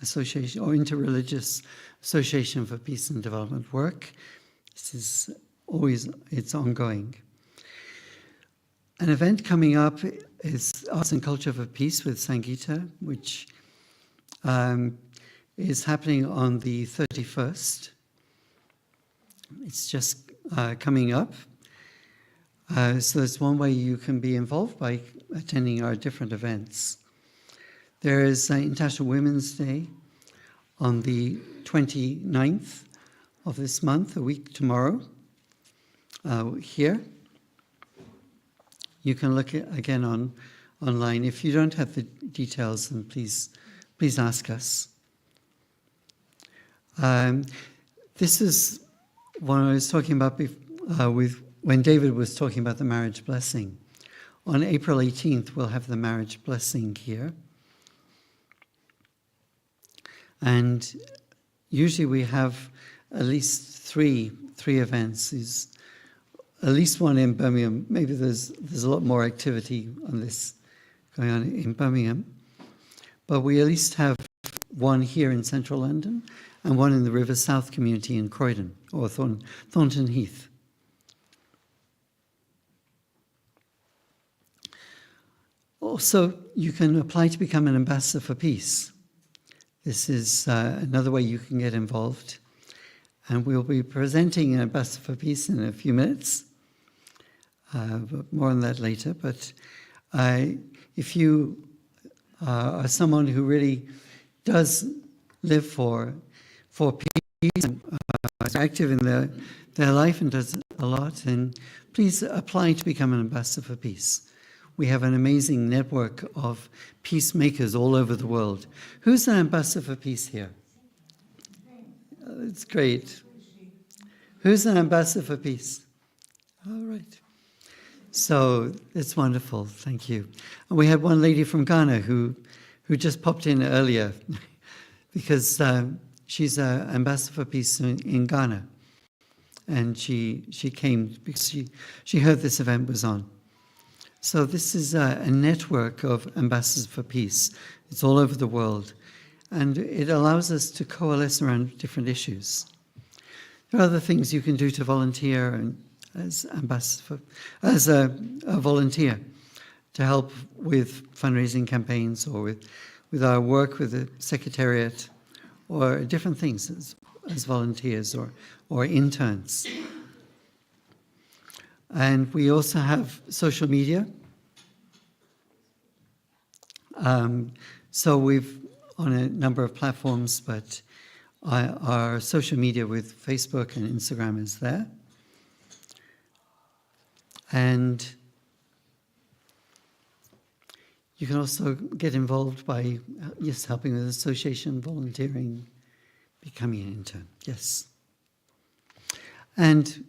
association or interreligious association for peace and development work. This is always, it's ongoing. An event coming up is Arts and Culture for Peace with Sangeeta, which is happening on the 31st. It's just coming up. So that's one way you can be involved by attending our different events. There is International Women's Day on the 29th of this month, a week tomorrow, here. You can look again online. If you don't have the details, then please ask us. This is what I was talking about when David was talking about the marriage blessing. On April 18th, we'll have the marriage blessing here. And usually we have at least three events. There's at least one in Birmingham. Maybe there's a lot more activity on this going on in Birmingham. But we at least have one here in central London and one in the River South community in Croydon, or Thornton Heath. Also, you can apply to become an ambassador for peace. This is another way you can get involved. And we'll be presenting an ambassador for peace in a few minutes. But more on that later. But if you are someone who really does live for peace and is active in their life and does a lot, then please apply to become an ambassador for peace. We have an amazing network of peacemakers all over the world. Who's an ambassador for peace here? It's great. Who's an ambassador for peace? All right. So it's wonderful. Thank you. And we had one lady from Ghana who just popped in earlier because she's an ambassador for peace in Ghana. and she came because she heard this event was on. So this is a network of ambassadors for peace. It's all over the world, and it allows us to coalesce around different issues. There are other things you can do to volunteer and as a volunteer to help with fundraising campaigns or with our work with the Secretariat or different things as volunteers or interns. And we also have social media. So we've on a number of platforms, but our social media with Facebook and Instagram is there. And you can also get involved by just helping with association, volunteering, becoming an intern, yes. And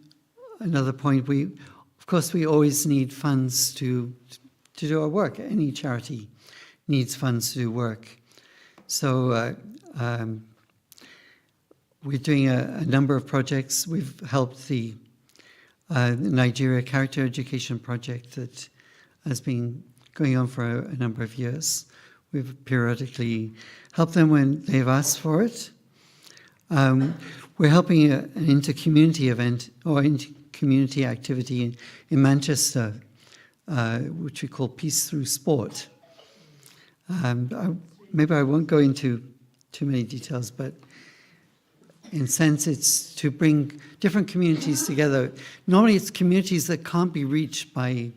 another point, of course, we always need funds to do our work. Any charity needs funds to do work. So we're doing a number of projects. We've helped the Nigeria Character Education Project that has been going on for a number of years. We've periodically helped them when they've asked for it. We're helping an inter-community event or inter-community activity in Manchester, which we call Peace Through Sport. Maybe I won't go into too many details, but in a sense it's to bring different communities together. Normally it's communities that can't be reached by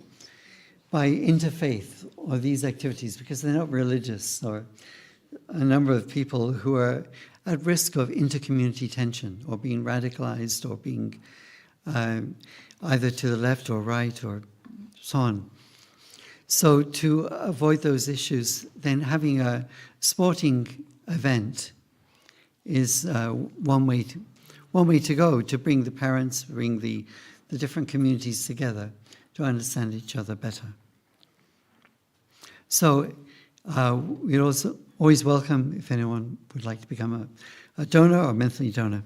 interfaith or these activities because they're not religious, or a number of people who are at risk of inter-community tension or being radicalized or being either to the left or right or so on. So to avoid those issues, then having a sporting event is one way to go, to bring the parents, bring the different communities together to understand each other better. So we'd also always welcome if anyone would like to become a donor or monthly donor.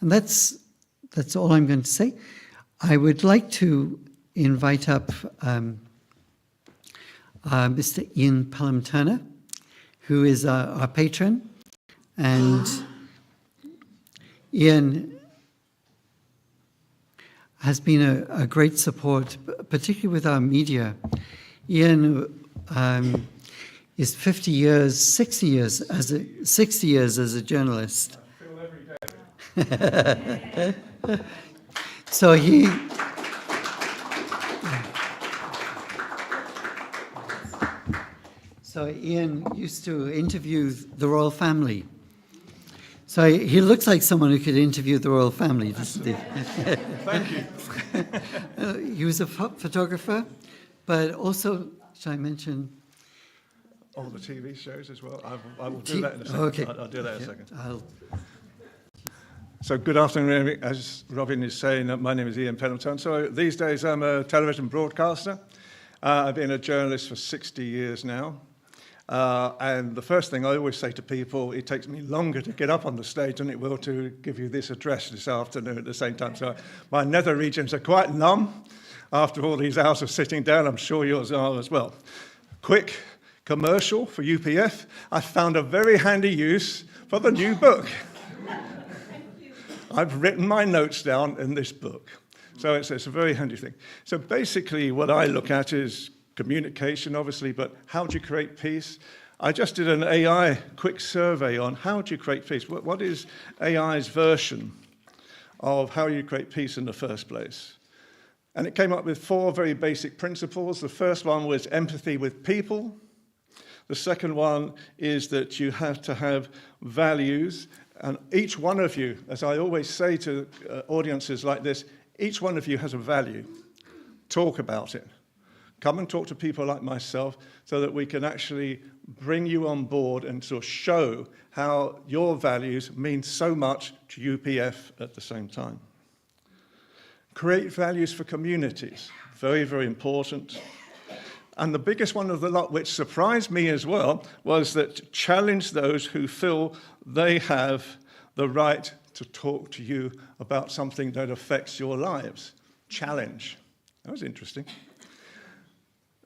And that's all I'm going to say. I would like to invite up Mr. Ian Pelham-Turner, who is our patron. And Ian has been a great support, particularly with our media. Ian is 60 years as a journalist. I feel every day. So Ian used to interview the royal family. So he looks like someone who could interview the royal family, doesn't he? Thank you. He was a photographer, but also, should I mention? All the TV shows as well. I will do that in a second. Okay. I'll do that in a second. I'll So good afternoon. As Robin is saying, my name is Ian Pelham-Turner. So these days I'm a television broadcaster. I've been a journalist for 60 years now. And the first thing I always say to people, it takes me longer to get up on the stage than it will to give you this address this afternoon at the same time. So my nether regions are quite numb after all these hours of sitting down. I'm sure yours are as well. Quick commercial for UPF. I found a very handy use for the new book. I've written my notes down in this book. So it's a very handy thing. So basically what I look at is communication, obviously, but how do you create peace? I just did an AI quick survey on how do you create peace? What is AI's version of how you create peace in the first place? And it came up with 4 very basic principles. The first one was empathy with people. The second one is that you have to have values. And each one of you, as I always say to audiences like this, each one of you has a value. Talk about it. Come and talk to people like myself so that we can actually bring you on board and sort of show how your values mean so much to UPF at the same time. Create values for communities. Very, very important. And the biggest one of the lot, which surprised me as well, was that challenge those who feel they have the right to talk to you about something that affects your lives. Challenge. That was interesting.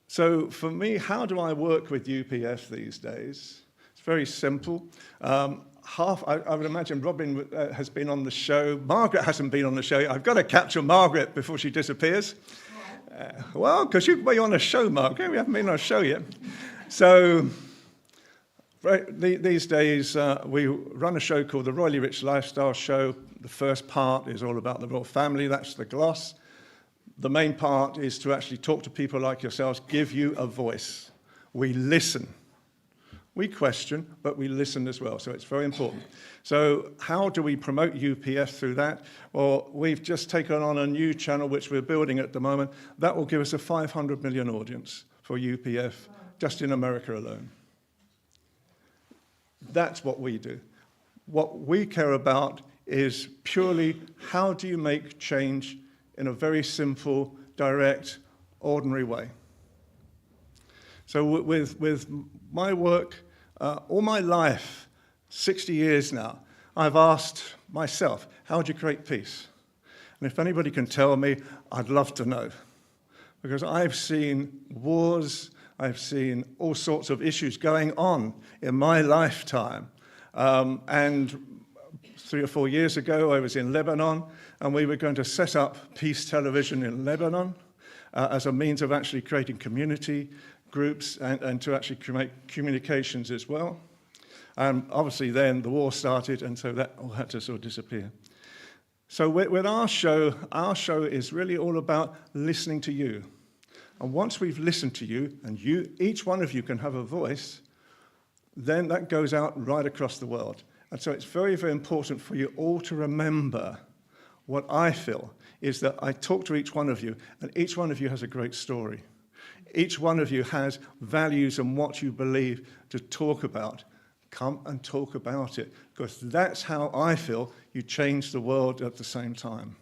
So for me, how do I work with UPF these days? It's very simple. I would imagine Robin has been on the show. Margaret hasn't been on the show yet. I've got to capture Margaret before she disappears. Well, because you're on a show, Margaret. We haven't been on a show yet. So these days, we run a show called the Royally Rich Lifestyle Show. The first part is all about the royal family. That's the gloss. The main part is to actually talk to people like yourselves, give you a voice. We listen. We question, but we listen as well, so it's very important. So how do we promote UPF through that? Well, we've just taken on a new channel which we're building at the moment. That will give us a 500 million audience for UPF, just in America alone. That's what we do. What we care about is purely how do you make change in a very simple, direct, ordinary way. So with my work, all my life, 60 years now, I've asked myself, how do you create peace? And if anybody can tell me, I'd love to know. Because I've seen wars, I've seen all sorts of issues going on in my lifetime. And 3 or 4 years ago, I was in Lebanon, and we were going to set up Peace Television in Lebanon as a means of actually creating community groups and to actually create communications as well. And obviously then the war started, and so that all had to sort of disappear. So with our show is really all about listening to you. And once we've listened to you, and each one of you can have a voice, then that goes out right across the world. And so it's very, very important for you all to remember what I feel is that I talk to each one of you, and each one of you has a great story. Each one of you has values and what you believe to talk about. Come and talk about it, because that's how I feel you change the world at the same time.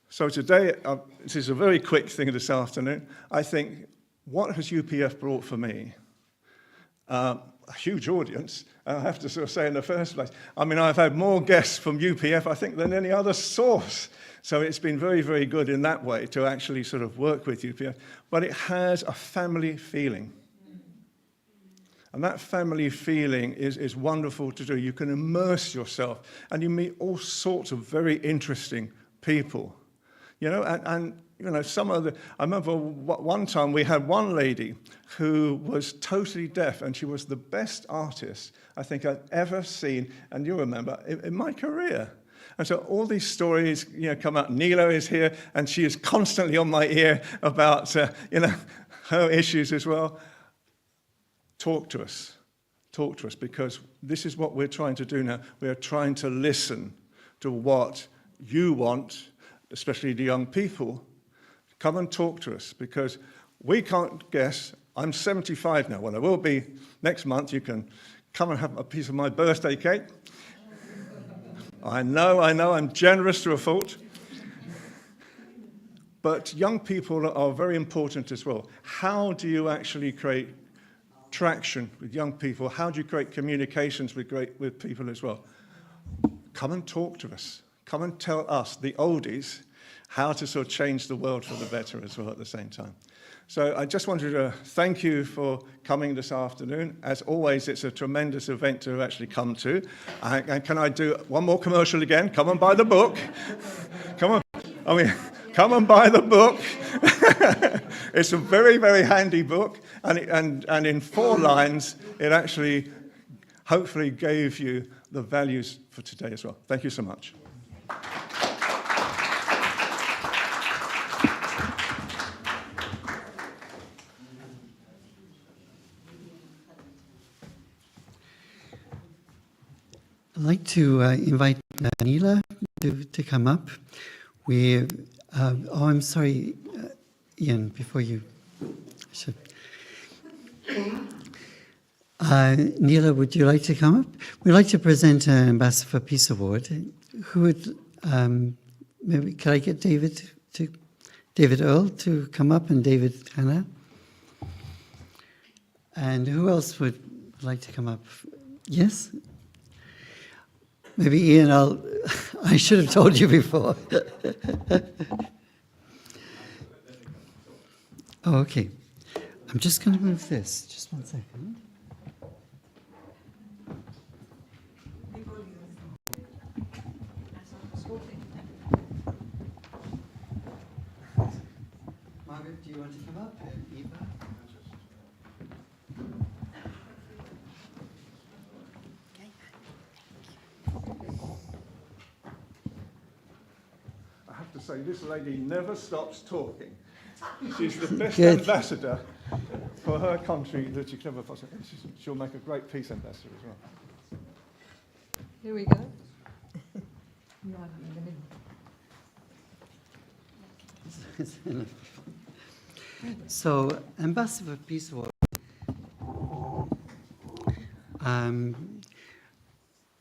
So today, this is a very quick thing this afternoon. I think, what has UPF brought for me? A huge audience, I have to sort of say in the first place. I mean, I've had more guests from UPF, I think, than any other source. So it's been very, very good in that way to actually sort of work with UPF. But it has a family feeling. And that family feeling is wonderful to do. You can immerse yourself, and you meet all sorts of very interesting people. You know, and you know, I remember one time we had one lady who was totally deaf, and she was the best artist I think I'd ever seen, and you remember, in my career. And so all these stories, you know, come out. Neela is here, and she is constantly on my ear about, you know, her issues as well. Talk to us, because this is what we're trying to do now. We are trying to listen to what you want, especially the young people. Come and talk to us, because we can't guess. I'm 75 now. Well, I will be next month. You can come and have a piece of my birthday cake. I know, I'm generous to a fault. But young people are very important as well. How do you actually create traction with young people? How do you create communications with people as well? Come and talk to us. Come and tell us, the oldies, how to sort of change the world for the better as well at the same time. So I just wanted to thank you for coming this afternoon. As always, it's a tremendous event to actually come to. And can I do one more commercial again? Come and buy the book. Come and buy the book. It's a very, very handy book. And in 4 lines, it actually hopefully gave you the values for today as well. Thank you so much. I'd like to invite Neela to come up. I'm sorry, Ian, before you should. Neela, would you like to come up? We'd like to present an Ambassador for Peace Award. Who would, maybe, could I get David Earl to come up, and David Hanna? And who else would like to come up? Yes? Maybe Ian, I should have told you before. Oh, okay. I'm just going to move this. Just one second. Margaret, do you want to come up? Eva? I have to say, this lady never stops talking. She's the best Good. ambassador for her country that you could ever possibly. She'll make a great peace ambassador as well. Here we go. You are in the middle. So, Ambassador for Peace Award.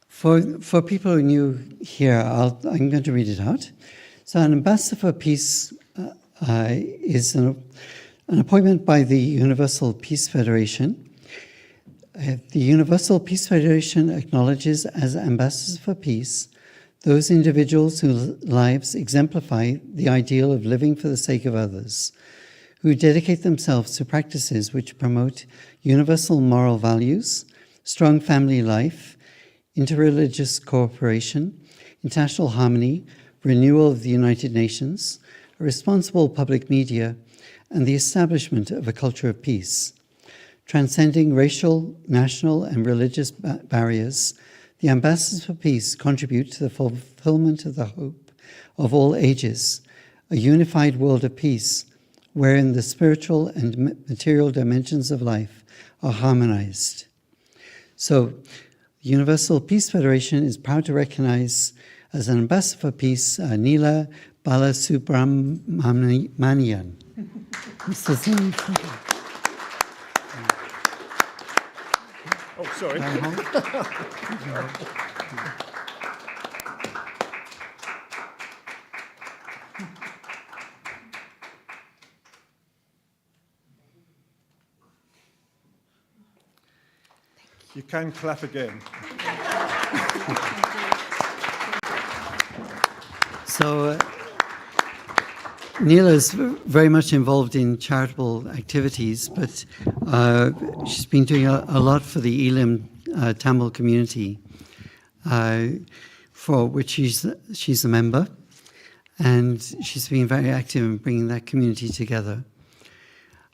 For people who are new here, I'm going to read it out. So, an Ambassador for Peace is an appointment by the Universal Peace Federation. The Universal Peace Federation acknowledges as ambassadors for peace those individuals whose lives exemplify the ideal of living for the sake of others, who dedicate themselves to practices which promote universal moral values, strong family life, interreligious cooperation, international harmony, renewal of the United Nations, a responsible public media, and the establishment of a culture of peace. Transcending racial, national, and religious barriers, the ambassadors for peace contribute to the fulfillment of the hope of all ages, a unified world of peace, wherein the spiritual and material dimensions of life are harmonized. So, the Universal Peace Federation is proud to recognize as an ambassador for peace Neela Balasubramanian. Mr. Singh. Oh, sorry. You can clap again. So, Neela is very much involved in charitable activities, but she's been doing a lot for the Elim Tamil community, for which she's a member, and she's been very active in bringing that community together.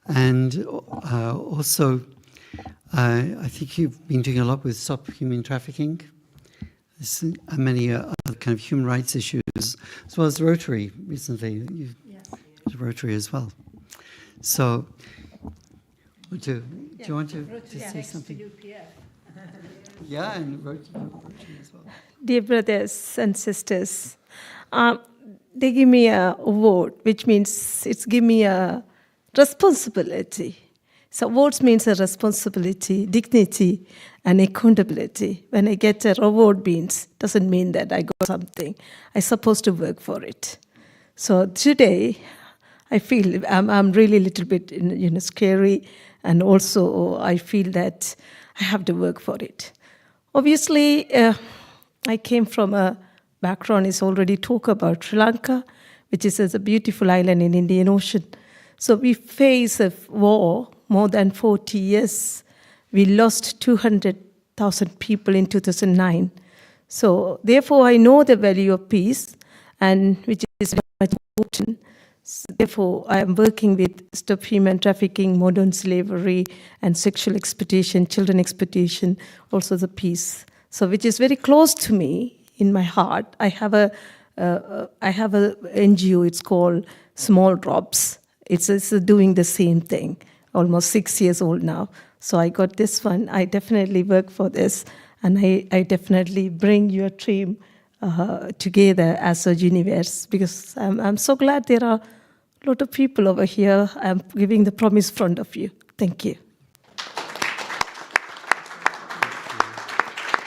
And also, I think you've been doing a lot with Stop Human Trafficking. There's many other kind of human rights issues, as well as Rotary recently. You've Rotary as well. So, do you want to say something? UPF. Yeah, and Rotary as well. Dear brothers and sisters, they give me a award, which means it's give me a responsibility. So awards means a responsibility, dignity, and accountability. When I get a award means doesn't mean that I got something. I'm supposed to work for it. So today, I feel I'm really a little bit scary, and also I feel that I have to work for it. Obviously, I came from a background is already talk about Sri Lanka, which is a beautiful island in Indian Ocean. So we face a war more than 40 years. We lost 200,000 people in 2009. So therefore, I know the value of peace, and which is very much important. Therefore, I am working with Stop Human Trafficking, Modern Slavery, and Sexual Exploitation, Children Exploitation, also the peace. So which is very close to me in my heart. I have a NGO, it's called Small Drops. It's doing the same thing, almost 6 years old now. So I got this one. I definitely work for this, and I definitely bring your team together as a universe, because I'm so glad there are a lot of people over here. I'm giving the promise in front of you. Thank you.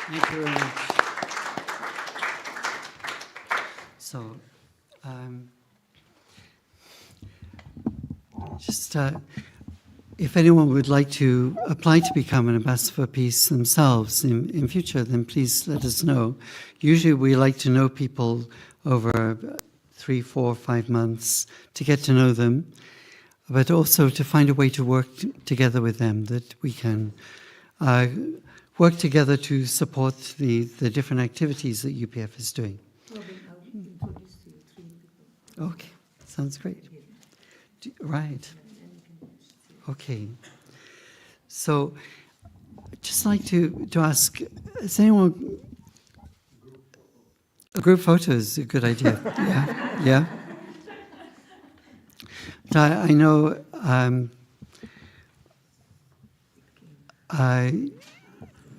Thank you very much. So, if anyone would like to apply to become an ambassador for peace themselves in future, then please let us know. Usually we like to know people over 3, 4, 5 months to get to know them, but also to find a way to work together with them, that we can work together to support the different activities that UPF is doing. Okay, sounds great. Right. Okay. So, I'd just like to ask, is anyone... A group photo is a good idea. Yeah, yeah. I know...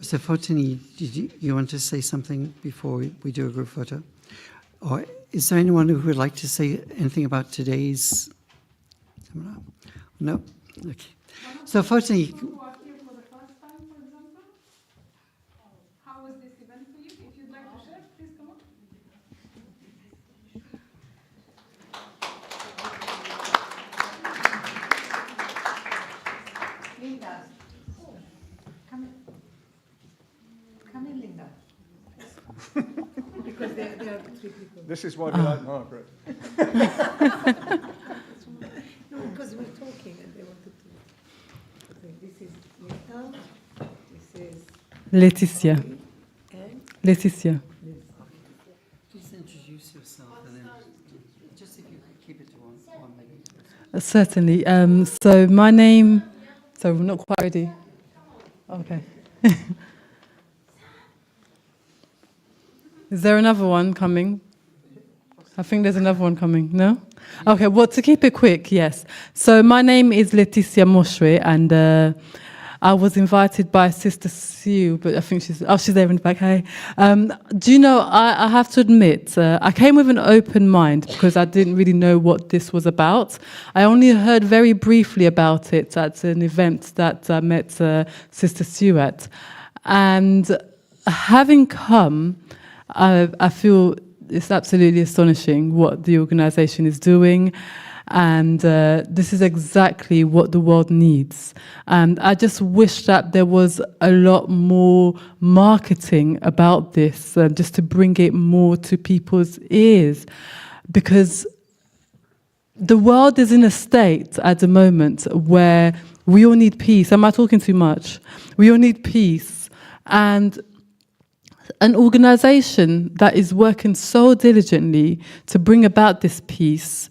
So, Fotini, did you want to say something before we do a group photo? Or is there anyone who would like to say anything about today's seminar? No? Okay. So, Fotini... Who are here for the first time, for example? How was this event for you? If you'd like to share, please come up. Linda. Come in, Linda. Because there are 3 people. This is why we like Margaret. No, because we're talking and they wanted to. Okay, this is Nita. This is Laetitia. and Laetitia. Please introduce yourself and then just if you could keep it to 1 minute. Certainly. So my name... So we're not quite ready. Okay. Is there another one coming? I think there's another one coming. No? Okay, well, to keep it quick, yes. So my name is Laetitia Moshwe, and I was invited by Sister Sue, but I think she's there in the back. Hey. Do you know, I have to admit, I came with an open mind because I didn't really know what this was about. I only heard very briefly about it at an event that I met Sister Sue at. And having come, I feel it's absolutely astonishing what the organisation is doing. And this is exactly what the world needs. And I just wish that there was a lot more marketing about this, just to bring it more to people's ears. Because the world is in a state at the moment where we all need peace. Am I talking too much? We all need peace. And an organisation that is working so diligently to bring about this peace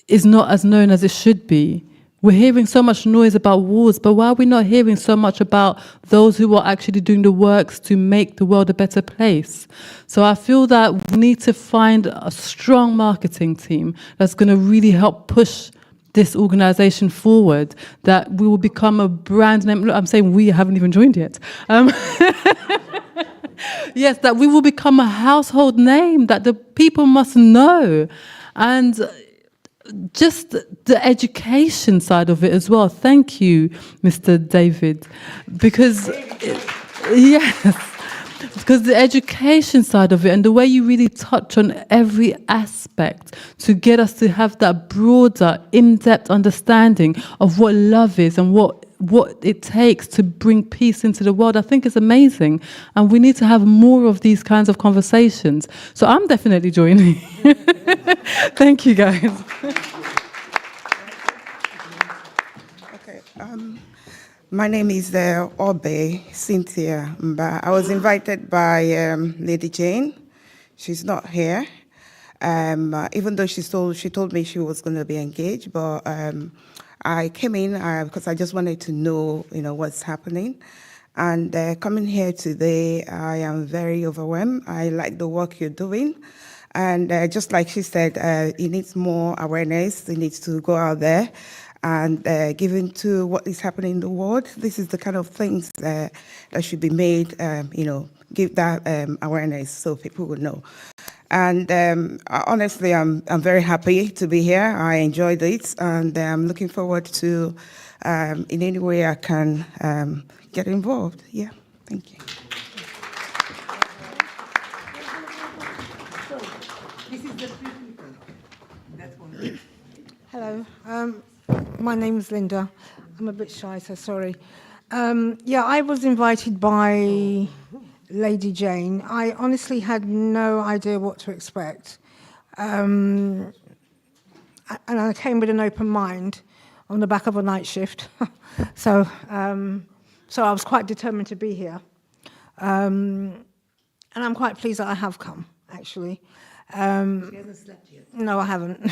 is not as known as it should be. We're hearing so much noise about wars, but why are we not hearing so much about those who are actually doing the works to make the world a better place? So I feel that we need to find a strong marketing team that's going to really help push this organisation forward, that we will become a brand name. Look, I'm saying we haven't even joined yet. Yes, that we will become a household name that the people must know. And just the education side of it as well. Thank you, Mr. David, because yes, because the education side of it and the way you really touch on every aspect to get us to have that broader, in-depth understanding of what love is and what it takes to bring peace into the world, I think is amazing. And we need to have more of these kinds of conversations. So I'm definitely joining. Thank you, guys. Okay. My name is Obe Cynthia Mba. I was invited by Lady Jane. She's not here. Even though she told me she was going to be engaged, but I came in because I just wanted to know, what's happening. And coming here today, I am very overwhelmed. I like the work you're doing. And just like she said, it needs more awareness. It needs to go out there and give into what is happening in the world. This is the kind of things that should be made, give that awareness so people will know. And honestly, I'm very happy to be here. I enjoyed it, and I'm looking forward to, in any way I can get involved. Yeah, thank you. This is the 3 people. That one. Hello, my name's Linda. I'm a bit shy, so sorry. Yeah, I was invited by Lady Jane. I honestly had no idea what to expect. And I came with an open mind on the back of a night shift. So I was quite determined to be here. And I'm quite pleased that I have come, actually. She hasn't slept yet. No, I haven't.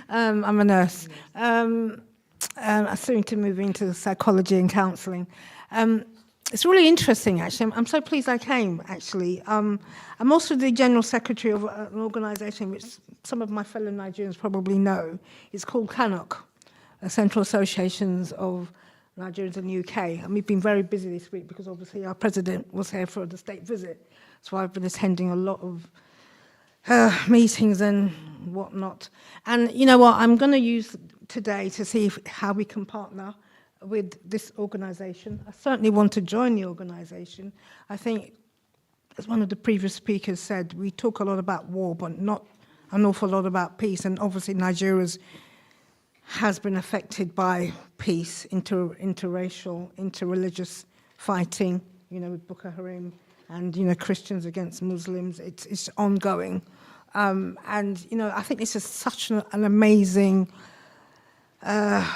I'm a nurse. I'm soon to move into psychology and counselling. It's really interesting, actually. I'm so pleased I came, actually. I'm also the General Secretary of an organisation which some of my fellow Nigerians probably know. It's called CANOC, Central Associations of Nigerians in the UK. And we've been very busy this week because obviously our president was here for the state visit. So I've been attending a lot of meetings and whatnot. And you know what, I'm going to use today to see how we can partner with this organisation. I certainly want to join the organisation. I think, as one of the previous speakers said, we talk a lot about war, but not an awful lot about peace. And obviously Nigeria has been affected by peace, interracial, interreligious fighting, you know, with Boko Haram and, you know, Christians against Muslims. It's ongoing. And, you know, I think this is such an amazing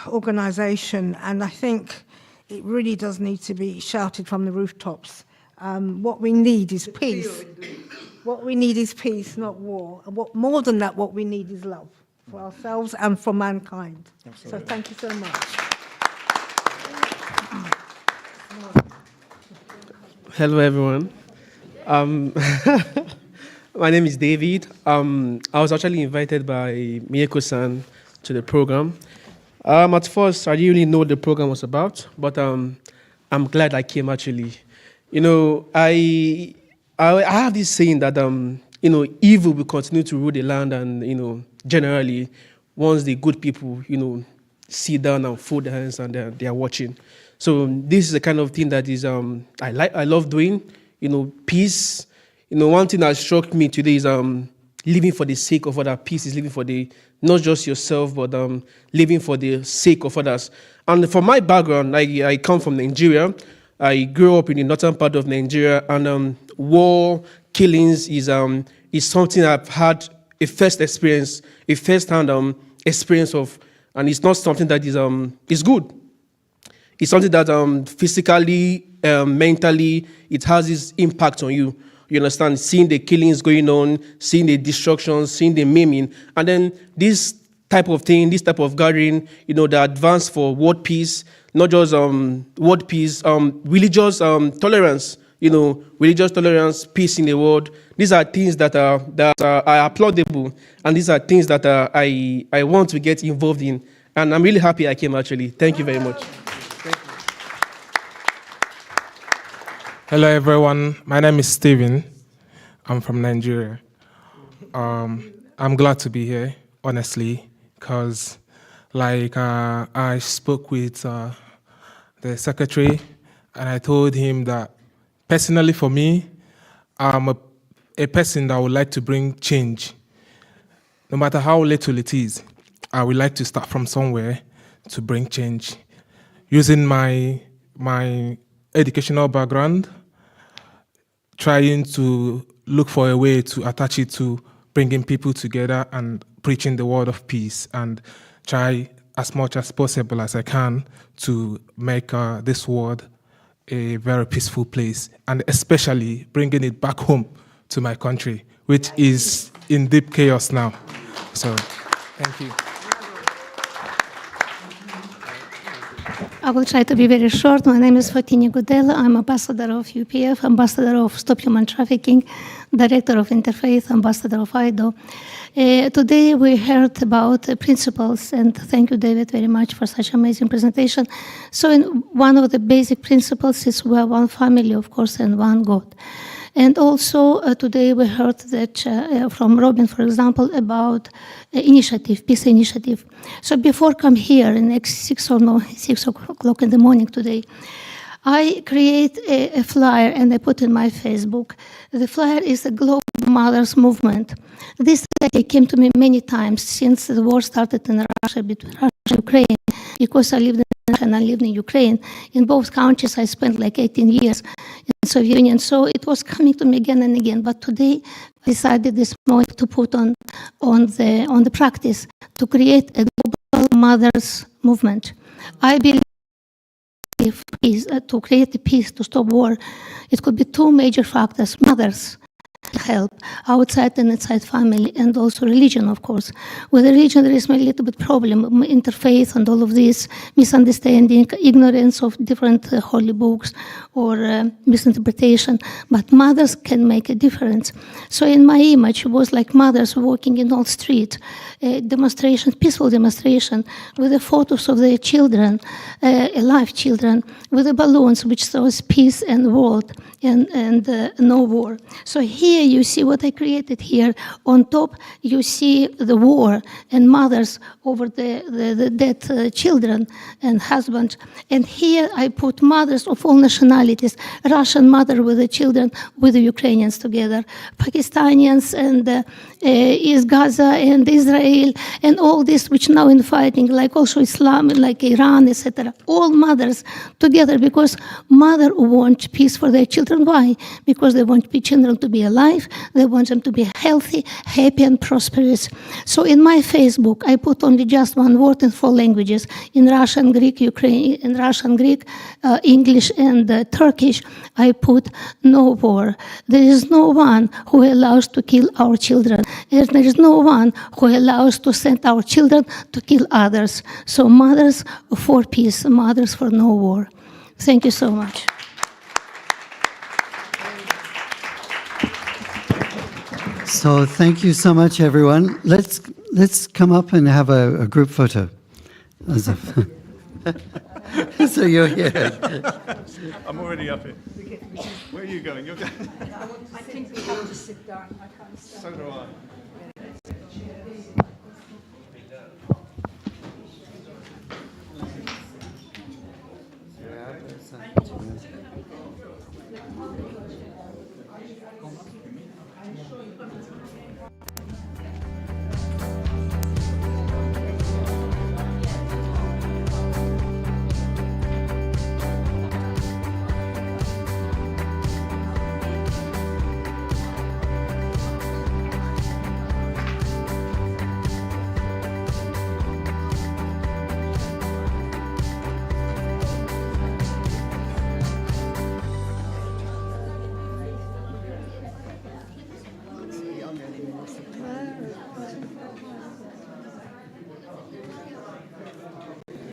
organisation, and I think it really does need to be shouted from the rooftops. What we need is peace. What we need is peace, not war. And more than that, what we need is love for ourselves and for mankind. Absolutely. So thank you so much. Hello, everyone. My name is David. I was actually invited by Miyako-san to the program. At first, I didn't really know what the program was about, but I'm glad I came, actually. You know, I have this saying that, you know, evil will continue to rule the land, and, you know, generally, once the good people, you know, sit down and fold their hands and they are watching. So this is the kind of thing that is, I love doing, you know, peace. You know, one thing that struck me today is living for the sake of other. Peace is living for not just yourself, but living for the sake of others. And from my background, I come from Nigeria. I grew up in the northern part of Nigeria, and war killings is something I've had a first-hand experience of, and it's not something that is good. It's something that physically, mentally, it has this impact on you. You understand? Seeing the killings going on, seeing the destruction, seeing the maiming, and then this type of thing, this type of gathering, you know, the advance for world peace, not just world peace, religious tolerance, you know, religious tolerance, peace in the world. These are things that are applaudable, and these are things that I want to get involved in, and I'm really happy I came, actually. Thank you very much. Hello, everyone. My name is Steven. I'm from Nigeria. I'm glad to be here, honestly, because I spoke with the secretary, and I told him that personally for me, I'm a person that would like to bring change. No matter how little it is, I would like to start from somewhere to bring change. Using my educational background, trying to look for a way to attach it to bringing people together and preaching the word of peace, and try as much as possible as I can to make this world a very peaceful place, and especially bringing it back home to my country, which is in deep chaos now. So, thank you. I will try to be very short. My name is Fatini Gudela. I'm ambassador of UPF, ambassador of Stop Human Trafficking, director of Interfaith, ambassador of IDO. Today we heard about principles, and thank you, David, very much for such amazing presentation. So one of the basic principles is we are one family, of course, and one God. And also today we heard that from Robin, for example, about initiative, peace initiative. So before come here, in next 6 o'clock in the morning today, I create a flyer and I put in my Facebook. The flyer is the Global Mothers Movement. This idea came to me many times since the war started in Russia, between Russia and Ukraine, because I lived in and I lived in Ukraine. In both countries, I spent like 18 years in the Soviet Union. So it was coming to me again and again. But today, I decided this moment to put on the practice to create a global mothers movement. I believe to create the peace, to stop war, it could be two major factors: mothers help outside and inside family, and also religion, of course. With religion, there is a little bit problem, interfaith and all of this, misunderstanding, ignorance of different holy books, or misinterpretation. But mothers can make a difference. So in my image, it was like mothers walking in all street, demonstration, peaceful demonstration, with the photos of their children, alive children, with the balloons, which shows peace and world and no war. So here you see what I created here. On top, you see the war and mothers over the dead children and husbands. And here I put mothers of all nationalities, Russian mother with the children, with the Ukrainians together, Pakistanians and East Gaza and Israel, and all this which now in fighting, like also Islam, like Iran, etc. All mothers together, because mother want peace for their children. Why? Because they want children to be alive, they want them to be healthy, happy and prosperous. So in my Facebook, I put only just one word in 4 languages, in Russian, Greek, Ukrainian, in Russian, Greek, English and Turkish. I put no war. There is no one who allows to kill our children. And there is no one who allows to send our children to kill others. So mothers for peace, mothers for no war. Thank you so much. So thank you so much, everyone. Let's come up and have a group photo. As if so you're here. I'm already up here. Where are you going? You're going. I think we have to sit down. I can't stand. So do I.